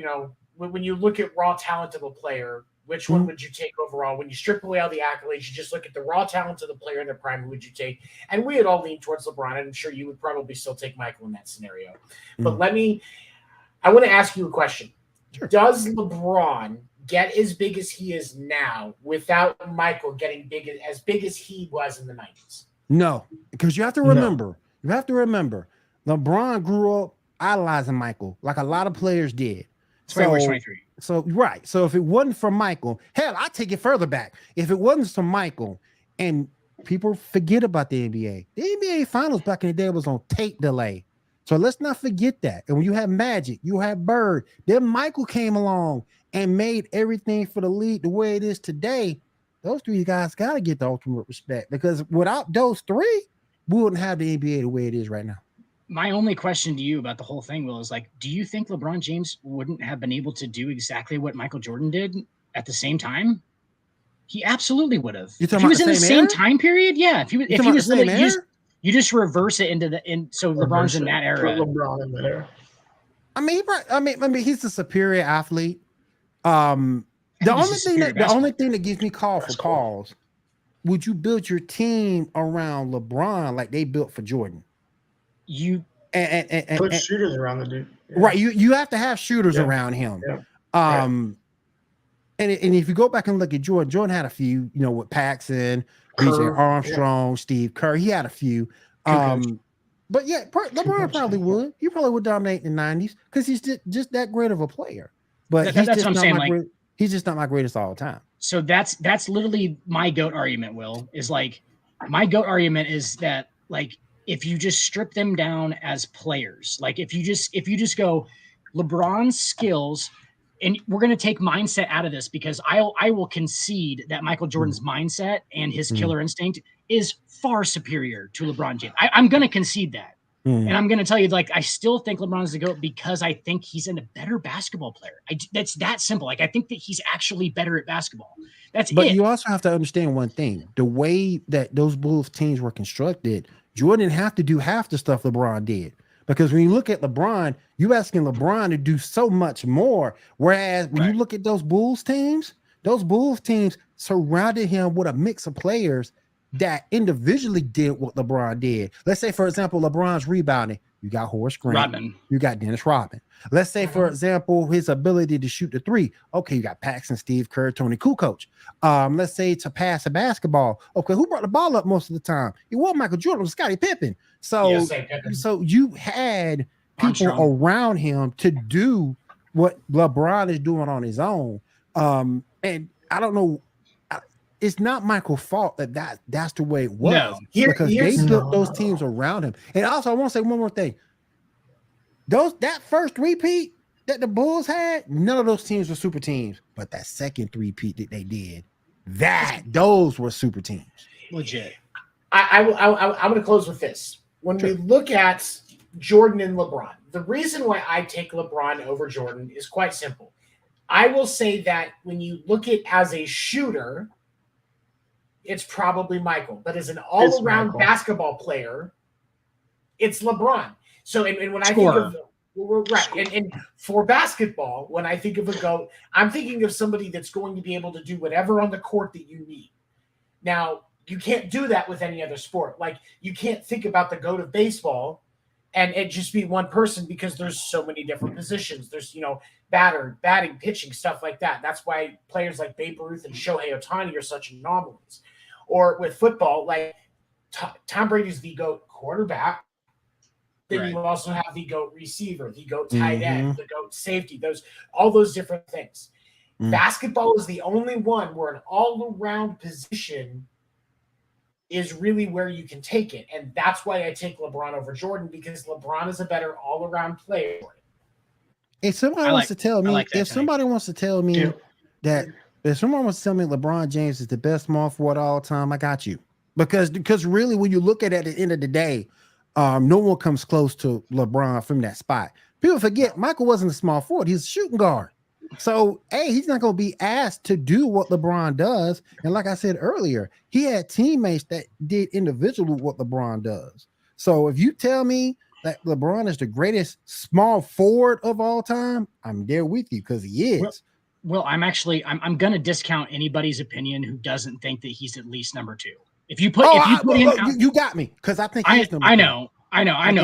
when you look at raw talent of a player, which one would you take overall? When you strip away all the accolades, you just look at the raw talent of the player in their prime, who would you take? And we had all leaned towards LeBron, and I'm sure you would probably still take Michael in that scenario. But I want to ask you a question. Sure. Does LeBron get as big as he is now without Michael getting as big as he was in the 90s? No, because you have to remember, LeBron grew up idolizing Michael like a lot of players did. 23. So right. So if it wasn't for Michael, hell, I'll take it further back. If it wasn't for Michael, and people forget about the NBA finals back in the day was on tape delay. So let's not forget that. And when you have Magic, you have Bird, then Michael came along and made everything for the league the way it is today. Those three guys got to get the ultimate respect, because without those three, we wouldn't have the NBA the way it is right now. My only question to you about the whole thing, Will, is do you think LeBron James wouldn't have been able to do exactly what Michael Jordan did at the same time? He absolutely would have. If he was in the same time period, yeah. If he was literally, you just reverse it so LeBron's in that era. LeBron in that era. I mean, he's a superior athlete. The only thing that gives me pause, would you build your team around LeBron like they built for Jordan? You put shooters around the dude. Yeah. Right. You have to have shooters around him. Yeah. And if you go back and look at Jordan had a few, with Paxson, BJ Armstrong, Steve Kerr. He had a few. But yeah, LeBron probably would. He probably would dominate in the 90s because he's just that great of a player. But that's what I'm saying. He's just not my greatest all the time. So that's literally my GOAT argument, Will, is my GOAT argument is that if you just strip them down as players, if you just go LeBron's skills, and we're going to take mindset out of this, because I will concede that Michael Jordan's mindset and his killer instinct is far superior to LeBron James. I'm going to concede that. And I'm going to tell you, I still think LeBron's the GOAT because I think he's a better basketball player. That's that simple. I think that he's actually better at basketball. But you also have to understand one thing. The way that those Bulls teams were constructed, Jordan didn't have to do half the stuff LeBron did. Because when you look at LeBron, you're asking LeBron to do so much more. Whereas when you look at those Bulls teams surrounded him with a mix of players that individually did what LeBron did. Let's say, for example, LeBron's rebounding. You got Horace Grant. Rodman. You got Dennis Rodman. Let's say, for example, his ability to shoot the three. Okay, you got Paxson, Steve Kerr, Tony Kukoc. Let's say to pass a basketball. Okay, who brought the ball up most of the time? It wasn't Michael Jordan, it was Scottie Pippen. So you had people around him to do what LeBron is doing on his own. And I don't know. It's not Michael's fault that's the way it was. Because they built those teams around him. And also, I want to say one more thing. That first repeat that the Bulls had, none of those teams were super teams. But that second repeat that they did, those were super teams. Legit. I'm going to close with this. When we look at Jordan and LeBron, the reason why I take LeBron over Jordan is quite simple. I will say that when you look at as a shooter, it's probably Michael. But as an all-around basketball player, it's LeBron. So, and when I think of and for basketball, when I think of a GOAT, I'm thinking of somebody that's going to be able to do whatever on the court that you need. Now, you can't do that with any other sport. You can't think about the GOAT of baseball and it just be one person, because there's so many different positions. There's, batting, pitching, stuff like that. That's why players like Babe Ruth and Shohei Ohtani are such anomalies. Or with football, Tom Brady's the GOAT quarterback, then you also have the GOAT receiver, the GOAT tight end, the GOAT safety, all those different things. Basketball is the only one where an all-around position is really where you can take it. And that's why I take LeBron over Jordan, because LeBron is a better all-around player. If somebody wants to tell me that if someone wants to tell me LeBron James is the best small forward of all time, I got you. Because really, when you look at it at the end of the day, no one comes close to LeBron from that spot. People forget Michael wasn't a small forward; he's a shooting guard. So, he's not going to be asked to do what LeBron does. And like I said earlier, he had teammates that did individually what LeBron does. So, if you tell me that LeBron is the greatest small forward of all time, I'm there with you because he is. Well, I'm going to discount anybody's opinion who doesn't think that he's at least number 2. If you put you got me because I think he's number 2. I know.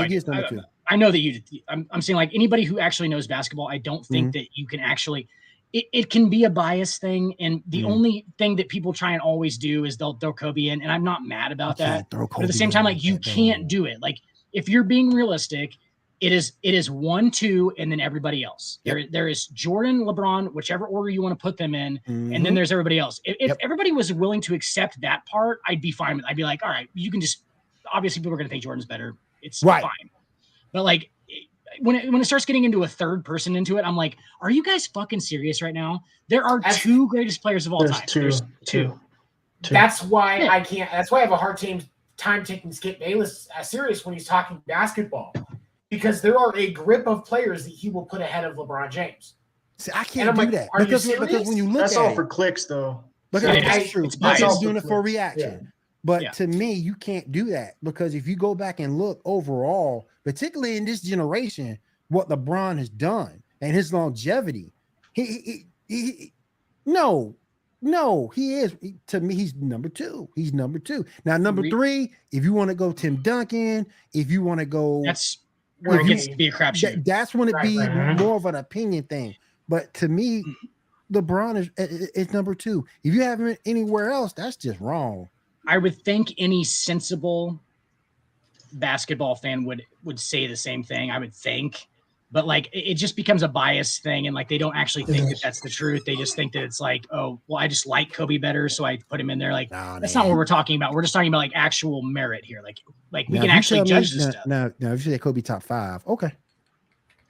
He's number 2. I know that I'm saying, like, anybody who actually knows basketball, I don't think that you can actually, it can be a bias thing. And the only thing that people try and always do is they'll throw Kobe in. And I'm not mad about that. But at the same time, like, you can't do it. Like, if you're being realistic, it is 1, 2, and then everybody else. Yep. There is Jordan, LeBron, whichever order you want to put them in. And then there's everybody else. If everybody was willing to accept that part, I'd be fine with it. I'd be like, all right, you can just, obviously people are going to think Jordan's better. It's fine. But like when it starts getting into a third person into it, I'm like, are you guys fucking serious right now? There are 2 greatest players of all time. There's two. That's why I can't. That's why I have a hard time taking Skip Bayless serious when he's talking basketball, because there are a grip of players that he will put ahead of LeBron James. See, I can't do that because when you look that's at all for clicks, though. That's true. That's doing it for reaction. Yeah. But to me, you can't do that because if you go back and look overall, particularly in this generation, what LeBron has done and his longevity, he is to me, he's number 2. He's number 2. Now, number 3, if you want to go Tim Duncan, if you want to go, that's where it gets to be a crapshoot. That's when it be more of an opinion thing. But to me, LeBron is number 2. If you have him anywhere else, that's just wrong. I would think any sensible basketball fan would say the same thing. I would think, but like it just becomes a bias thing, and like they don't actually think that that's the truth. They just think that it's like, oh, well, I just like Kobe better, so I put him in there. Like that's not what we're talking about. We're just talking about like actual merit here. Like we can actually judge this stuff. Now, if you say Kobe top 5, okay.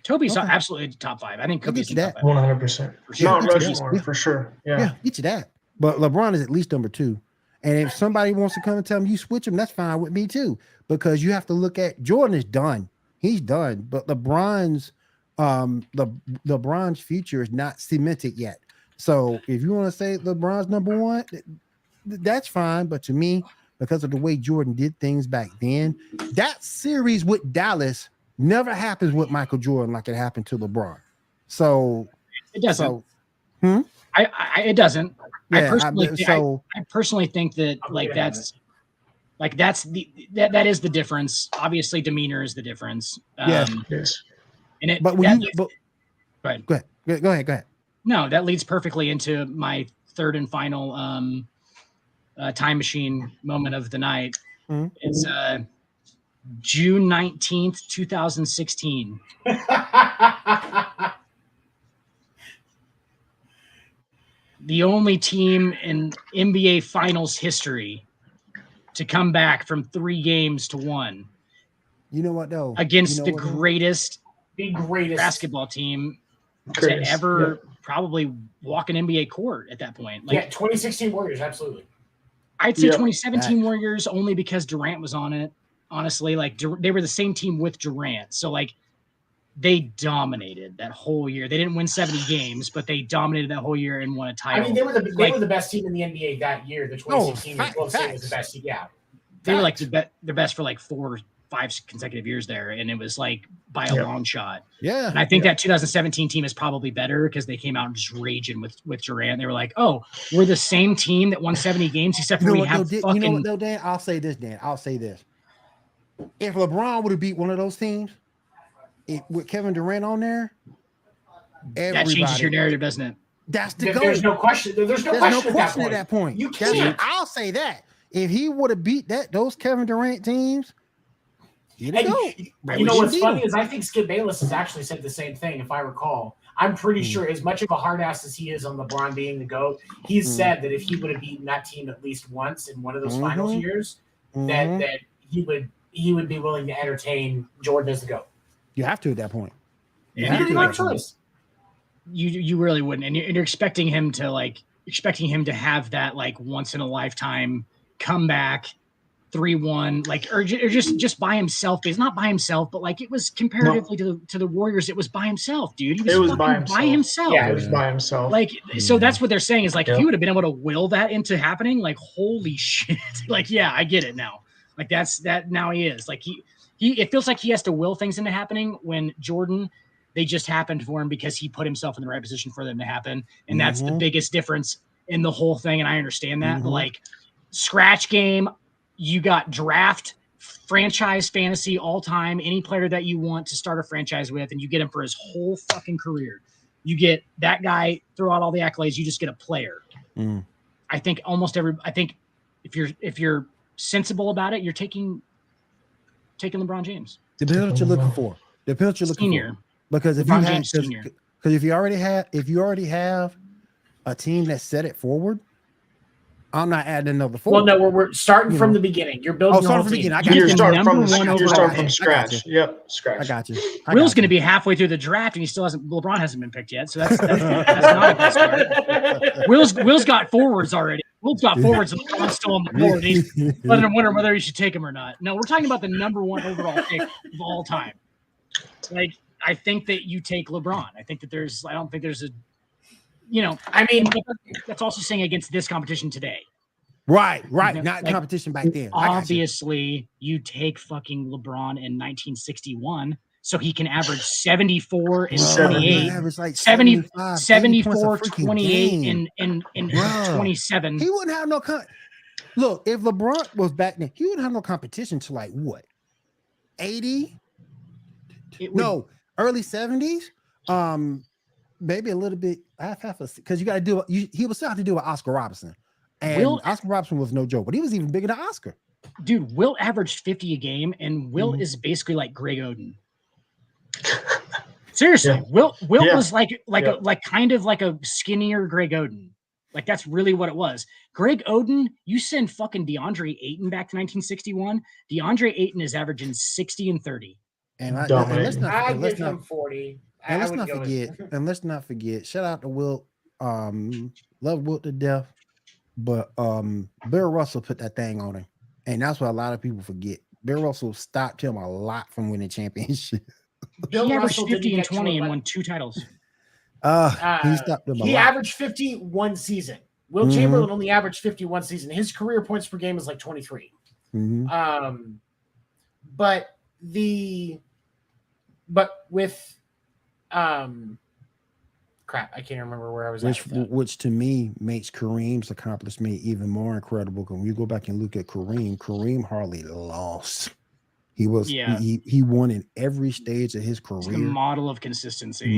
Toby's absolutely top 5. I think Kobe's top 5. 100%. Mount Rushmore for sure. Yeah, get you that. But LeBron is at least number 2. And if somebody wants to come and tell me you switch him, that's fine with me too. Because you have to look at Jordan is done. He's done. But LeBron's future is not cemented yet. So if you want to say LeBron's number 1, that's fine. But to me, because of the way Jordan did things back then, that series with Dallas never happens with Michael Jordan like it happened to LeBron. So it doesn't. So, it doesn't. Yeah, I personally think that that is the difference. Obviously, demeanor is the difference. Yes. And go ahead. No, that leads perfectly into my third and final time machine moment of the night. It's June 19th, 2016. The only team in NBA Finals history to come back from 3 games to 1. You know what, though? Against the greatest basketball team to ever probably walk an NBA court at that point. 2016 Warriors, absolutely. I'd say 2017 Warriors only because Durant was on it. Honestly, like they were the same team with Durant. So like they dominated that whole year. They didn't win 70 games, but they dominated that whole year and won a title. I mean, they were the best team in the NBA that year. The 2016 was the best team. Yeah, they were like the best for like 4 or 5 consecutive years there, and it was like by a long shot. Yeah, and I think that 2017 team is probably better because they came out and just raging with Durant. They were like, "Oh, we're the same team that won 70 games, except for we have fucking." You know what, though, Dan? I'll say this. If LeBron would have beat one of those teams, with Kevin Durant on there, that changes your narrative, doesn't it? That's the goal. There's no question. There's no question at that point. You can't. I'll say that if he would have beat those Kevin Durant teams, Get it And you know what's funny is I think Skip Bayless has actually said the same thing, if I recall. I'm pretty sure, as much of a hard ass as he is on LeBron being the GOAT, he's said that if he would have beaten that team at least once in one of those finals years, that he would be willing to entertain Jordan as the GOAT. You have to at that point. You have no choice. You really wouldn't, and you're expecting him to have that like once in a lifetime comeback 3-1, like or just by himself. He's not by himself, but like it was comparatively to the Warriors, it was by himself, dude. He was by himself. Yeah, it was by himself. Like so, that's what they're saying is like if he would have been able to will that into happening, like holy shit, like yeah, I get it now. Like that now he is like he it feels like he has to will things into happening when Jordan. They just happened for him because he put himself in the right position for them to happen. And that's the biggest difference in the whole thing. And I understand that. But like scratch game, you got draft, franchise fantasy all time, any player that you want to start a franchise with, and you get him for his whole fucking career. You get that guy, throw out all the accolades, you just get a player. I think if you're sensible about it, you're taking LeBron James. Depends what you're looking for. Senior. Because if you already have a team that set it forward, I'm not adding another forward. Well, no, we're starting from the beginning. You're building the whole team. You're starting from scratch. Yep, scratch. I got you. Will's going to be halfway through the draft, and LeBron hasn't been picked yet, so that's not a good start. Will's got forwards already. Will's got forwards, and LeBron's still on the board. He's letting him wonder whether he should take him or not. No, we're talking about the number one overall pick of all time. Like, I think that you take LeBron. I don't think there's a, I mean, that's also saying against this competition today. Right. Not like, competition back then. Obviously, you take fucking LeBron in 1961 so he can average 74 and 28, like 74, 28 and 27. He wouldn't have no look, if LeBron was back then, he wouldn't have no competition to like what? 80? Early 70s, maybe a little bit half because you got to do he would still have to do with Oscar Robertson, and Oscar Robertson was no joke, but he was even bigger than Oscar. Dude, Will averaged 50 a game, and Will is basically like Greg Oden. Seriously, Will was like kind of like a skinnier Greg Oden. Like that's really what it was. Greg Oden, you send fucking DeAndre Ayton back to 1961. DeAndre Ayton is averaging 60 and 30. And let's not give him 40. And let's not forget. Shout out to Will. Love Will to death. But Bill Russell put that thing on him. And that's what a lot of people forget. Bill Russell stopped him a lot from winning championship. He averaged 50 and 20 and won 2 titles. He stopped him a lot. He averaged 50 one season. Will Chamberlain only averaged 51 season. His career points per game is like 23. But with crap, I can't remember where I was which to me makes Kareem's accomplishment even more incredible. When you go back and look at Kareem hardly lost. He was he won in every stage of his career. It's the model of consistency,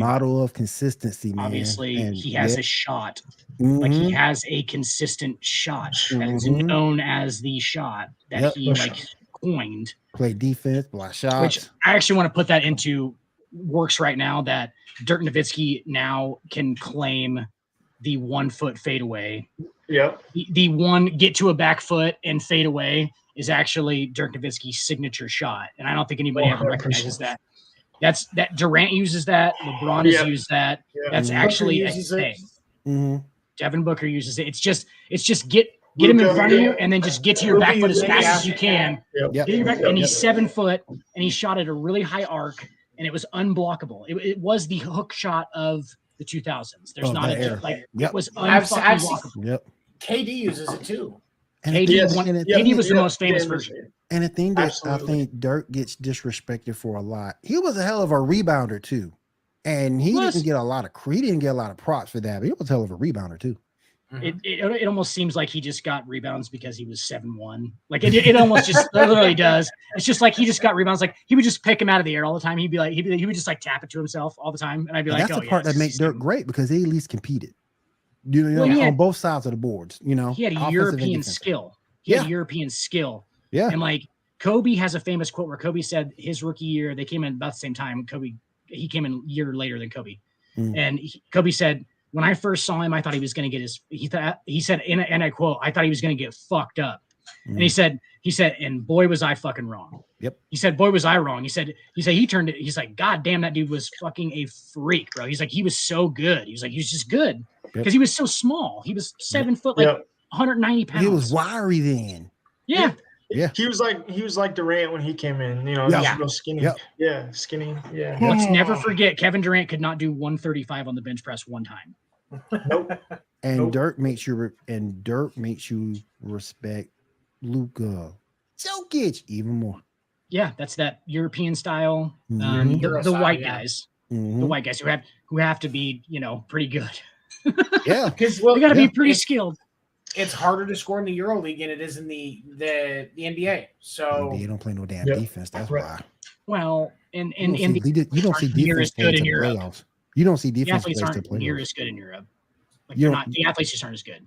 man. Obviously, and he has a shot. Like he has a consistent shot that is known as the shot that he coined. Play defense, block shots. Which I actually want to put that into works right now. That Dirk Nowitzki now can claim the 1 foot fadeaway. Yeah, the one get to a back foot and fade away is actually Dirk Nowitzki's signature shot, and I don't think anybody ever recognizes that. That Durant uses that. LeBron has used that. Yeah. That's actually a thing. Devin Booker uses it. It's just get him in front of you, and then just get to your back foot as fast as you can. Get your back, and he's 7 foot, and he shot at a really high arc, and it was unblockable. It was the hook shot of the 2000s. There's not a it was unblockable. KD uses it too. KD was the most famous version. And the thing that I think Dirk gets disrespected for a lot, he was a hell of a rebounder too. And he didn't get a lot of props for that, but he was a hell of a rebounder too. It almost seems like he just got rebounds because he was 7'1". Like it almost just literally does. It's just like he just got rebounds. Like he would just pick him out of the air all the time. He would just like tap it to himself all the time, and I'd be like, that's the part that makes Dirk great because he at least competed. On both sides of the boards, he had a European skill. He had European skill. Yeah, and like Kobe has a famous quote where Kobe said his rookie year, they came in about the same time. He came in a year later than Kobe. And Kobe said, when I first saw him, I thought he was going to get he said, and I quote, I thought he was going to get fucked up. And he said, and boy, was I fucking wrong. Yep. He said, boy, was I wrong. He said, he turned it. He's like, God damn, that dude was fucking a freak, bro. He's like, he was so good. He was like, he was just good because he was so small. He was 7 foot, like 190 pounds. He was wiry then. Yeah. Yeah. He was like Durant when he came in, real skinny. Yep. Yeah, skinny. Yeah. Let's never forget Kevin Durant could not do 135 on the bench press one time. Nope. And Dirk makes you respect Luka Jokic even more. Yeah, that's that European style. Mhm. The white guys, the white guys who have to be, pretty good. Yeah, because they got to be pretty skilled. It's harder to score in the EuroLeague than it is in the NBA. So they don't play no damn defense. That's why. Well, and you don't see defense good in Europe. Europe. You don't see defense. The athletes aren't aren't near as good in Europe. Like the athletes just aren't as good.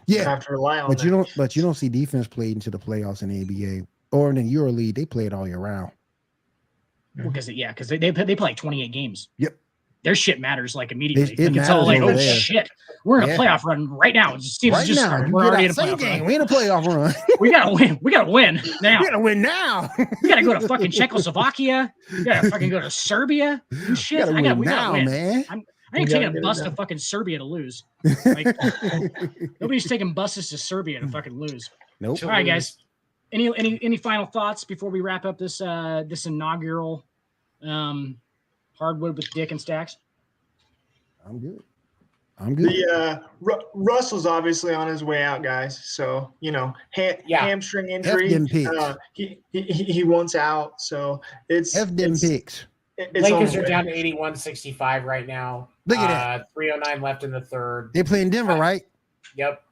Yeah, have to rely on but that. you don't see defense played into the playoffs in the NBA or in the EuroLeague. They play it all year round. Because they play like 28 games. Yep. Their shit matters like immediately. It it's all like, over oh there. shit, we're in a playoff run right now. Right now, we're already in a playoff game. run. We're in a playoff run. We gotta win. We gotta win now. We gotta win now. We gotta go to fucking Czechoslovakia. We gotta fucking go to Serbia. Do shit. We gotta we now, gotta win. man. I ain't taking a bus to fucking Serbia to lose. Like, nobody's taking buses to Serbia to fucking lose. Nope. All right, guys. Any final thoughts before we wrap up this this inaugural Hardwood with Dick and Stacks? I'm good. Russell's obviously on his way out, guys. So hamstring injury. He wants out. So it's picks. Lakers are down to 81-65 right now. Look at that. 3:09 left in the third. They play in Denver, right? Yep.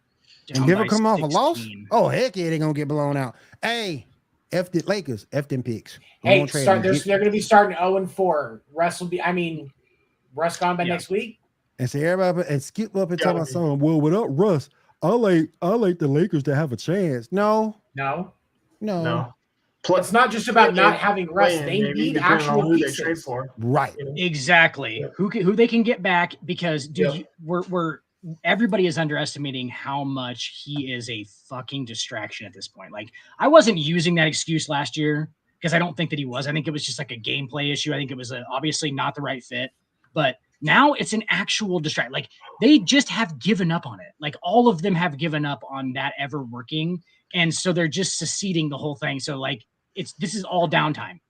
And Denver come off a loss? Oh, heck yeah, they're going to get blown out. Hey, F the Lakers, F them picks. Hey, they're going to be starting 0-4. Russ gone by next week? And so everybody and Skip up and tell my son, well, without Russ, I like the Lakers to have a chance. No. It's not just about not having Russ. They need actual pieces. They trade for. Right. Exactly. Who they can get back because we're everybody is underestimating how much he is a fucking distraction at this point. Like I wasn't using that excuse last year because I don't think that he was. I think it was just like a gameplay issue. I think it was obviously not the right fit, but now it's an actual distraction. Like they just have given up on it. Like all of them have given up on that ever working. And so they're just seceding the whole thing. So like this is all downtime.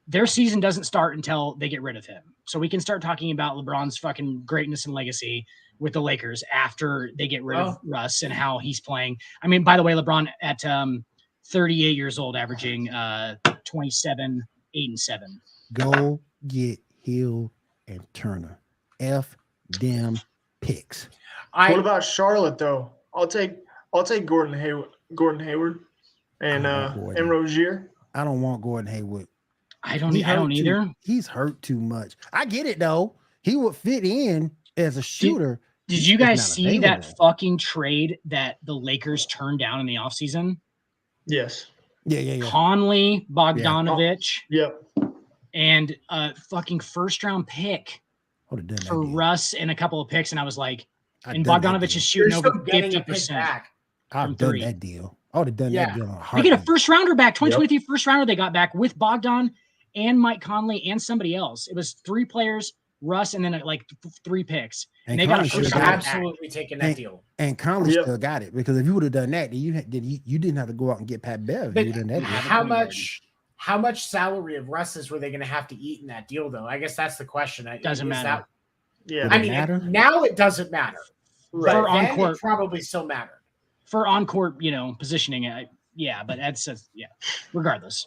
Their season doesn't start until they get rid of him. So we can start talking about LeBron's fucking greatness and legacy with the Lakers after they get rid of Russ and how he's playing. I mean, by the way, LeBron at 38 years old, averaging 27, 8 and 7. Go get Hill and Turner. F them picks. What about Charlotte though? I'll take Gordon Hayward and Rozier. I don't want Gordon Hayward. I don't either. He's hurt too much. I get it though. He would fit in as a shooter. Did you guys see that fucking trade that the Lakers turned down in the offseason? Yes. Yeah. Conley, Bogdanovich. Yep. And a fucking first round pick for Russ and a couple of picks. And I was like, Bogdanovich is shooting over 50%. I've done that deal. I would have done that deal. They get a first rounder back, 2023 first rounder they got back with Bogdan and Mike Conley and somebody else. It was 3 players, Russ, and then like 3 picks. And they got a first rounder absolutely taking that deal. And Conley still got it because if you would have done that, you didn't have to go out and get Pat Bev. But how much salary of Russ's were they going to have to eat in that deal, though? I guess that's the question. Doesn't matter. I mean, now it doesn't matter. Right. For on-court, it probably still mattered. For on-court, positioning, but that's regardless.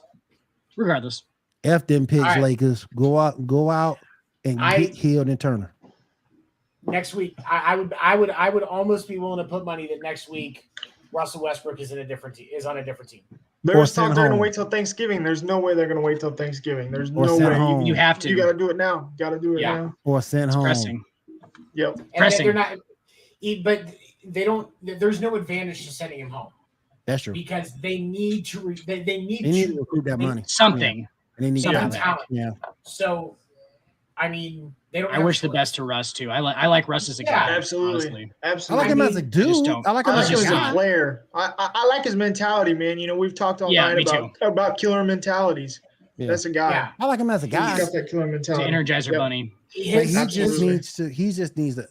F them picks, right. Lakers. Go out and get Hill and Turner. Next week, I would almost be willing to put money that next week Russell Westbrook is on a different team. They're going to wait till Thanksgiving. There's no way they're going to wait till Thanksgiving. There's no way. Home. You have to. You got to do it now. Now. Or send home. Pressing. Yep. Pressing. They're not, but they don't. There's no advantage to sending him home. That's true. because they need to they need to recruit that money. Something. Yeah. And they need Something. talent. Yeah. So, I mean, they don't. I wish the best to Russ too. I like Russ as a guy. Absolutely. Honestly. Absolutely. I like him as a dude. I like him as a guy. player. I like his mentality, man. You know, we've talked all night about killer mentalities. Yeah. That's a guy. Yeah. I like him as a guy. He's got that killer mentality. The Energizer Bunny. But he just needs to.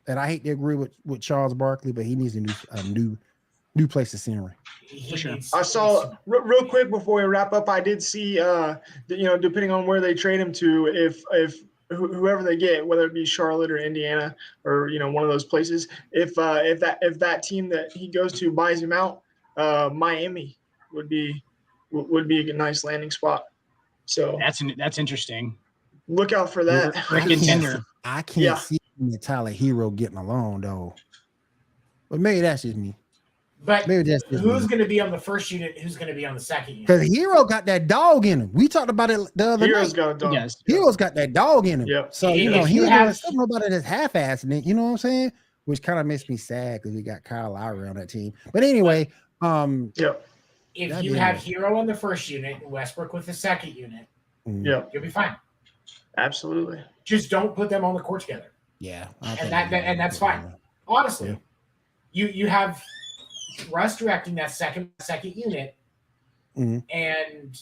And I hate to agree with Charles Barkley, but he needs a new place to scenery. For sure. I saw real quick before we wrap up. I did see, depending on where they trade him to, if whoever they get, whether it be Charlotte or Indiana or one of those places, if that team that he goes to buys him out, Miami would be a nice landing spot. So that's interesting. Look out for that. I can't see the Tyler Hero getting along though, but maybe that's just me. But who's going to be on the first unit? Who's going to be on the second unit? Because Hero got that dog in him. We talked about it the other Hero's night. got a dog. Yes. Hero's got that dog in him. Yep. So he ain't doing something about it as half-assing it. You know what I'm saying? Which kind of makes me sad because we got Kyle Lowry on that team. But anyway, if you have Hero on the first unit and Westbrook with the second unit, you'll be fine. Absolutely. Just don't put them on the court together. Yeah. And that's fine. Honestly, you have Russ directing that second unit, and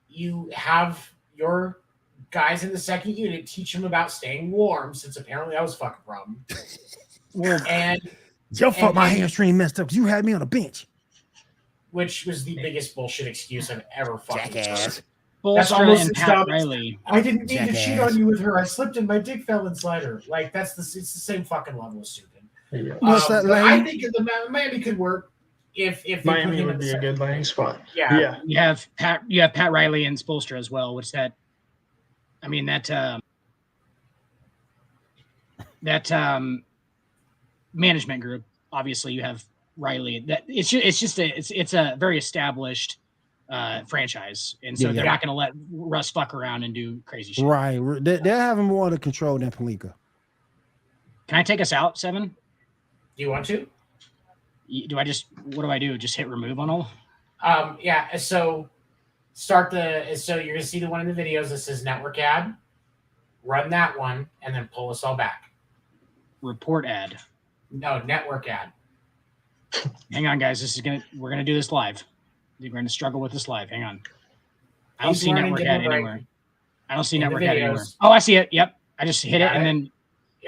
you have your guys in the second unit teach them about staying warm, since apparently that was a fucking problem. And your fault my hamstring messed up because you had me on a bench. Which was the biggest bullshit excuse I've ever fucking heard. That's almost and Pat Riley. I didn't mean to cheat on you with her. I slipped and my dick fell inside her. Like it's the same fucking level of stupid. I think the Miami could work if Miami would be a good landing spot. Yeah. You have Pat Riley and Spoelstra as well. Which that management group. Obviously, you have Riley. That it's a very established franchise, and so they're not going to let Russ fuck around and do crazy shit. Right. They're having more under control than Pelinka. Can I take us out, Seven? Do you want to? What do I do? Just hit remove on all? Yeah. So you're going to see the one in the videos that says network ad. Run that one and then pull us all back. Report ad. No, network ad. Hang on, guys. We're going to do this live. We're going to struggle with this live. Hang on. I don't see network ad anywhere. I don't see network ad anywhere. Oh, I see it. Yep. I just hit it and then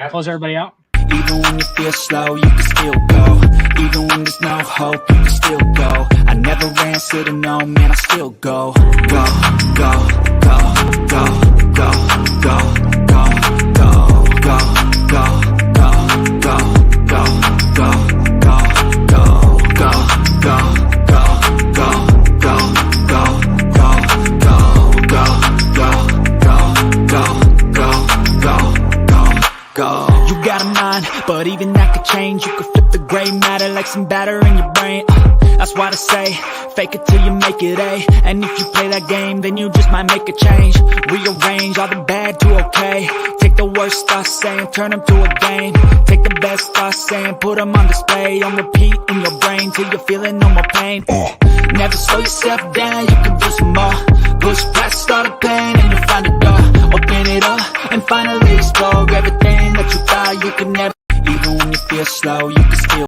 close everybody out. Even when you feel slow, you can still go. Even when there's no hope, you can still go. I never answer to no, man, I still go. Go, go, go, go, go, go, go, go, go, go, go, go, go, go, go, go. You got a mind, but even that could change. You could flip the gray matter like some batter in your brain. That's why I say, fake it till you make it A. And if you play that game, then you just might make a change. Rearrange all the bad to okay. Take the worst thoughts saying, turn them to a game. Take the best thoughts saying, put them on display. On repeat in your brain till you're feeling no more pain. Never slow yourself down, you can do some more. Push past all the pain and you'll find a door. Open it up and finally explore everything that you thought you could never. Even when you feel slow, you can still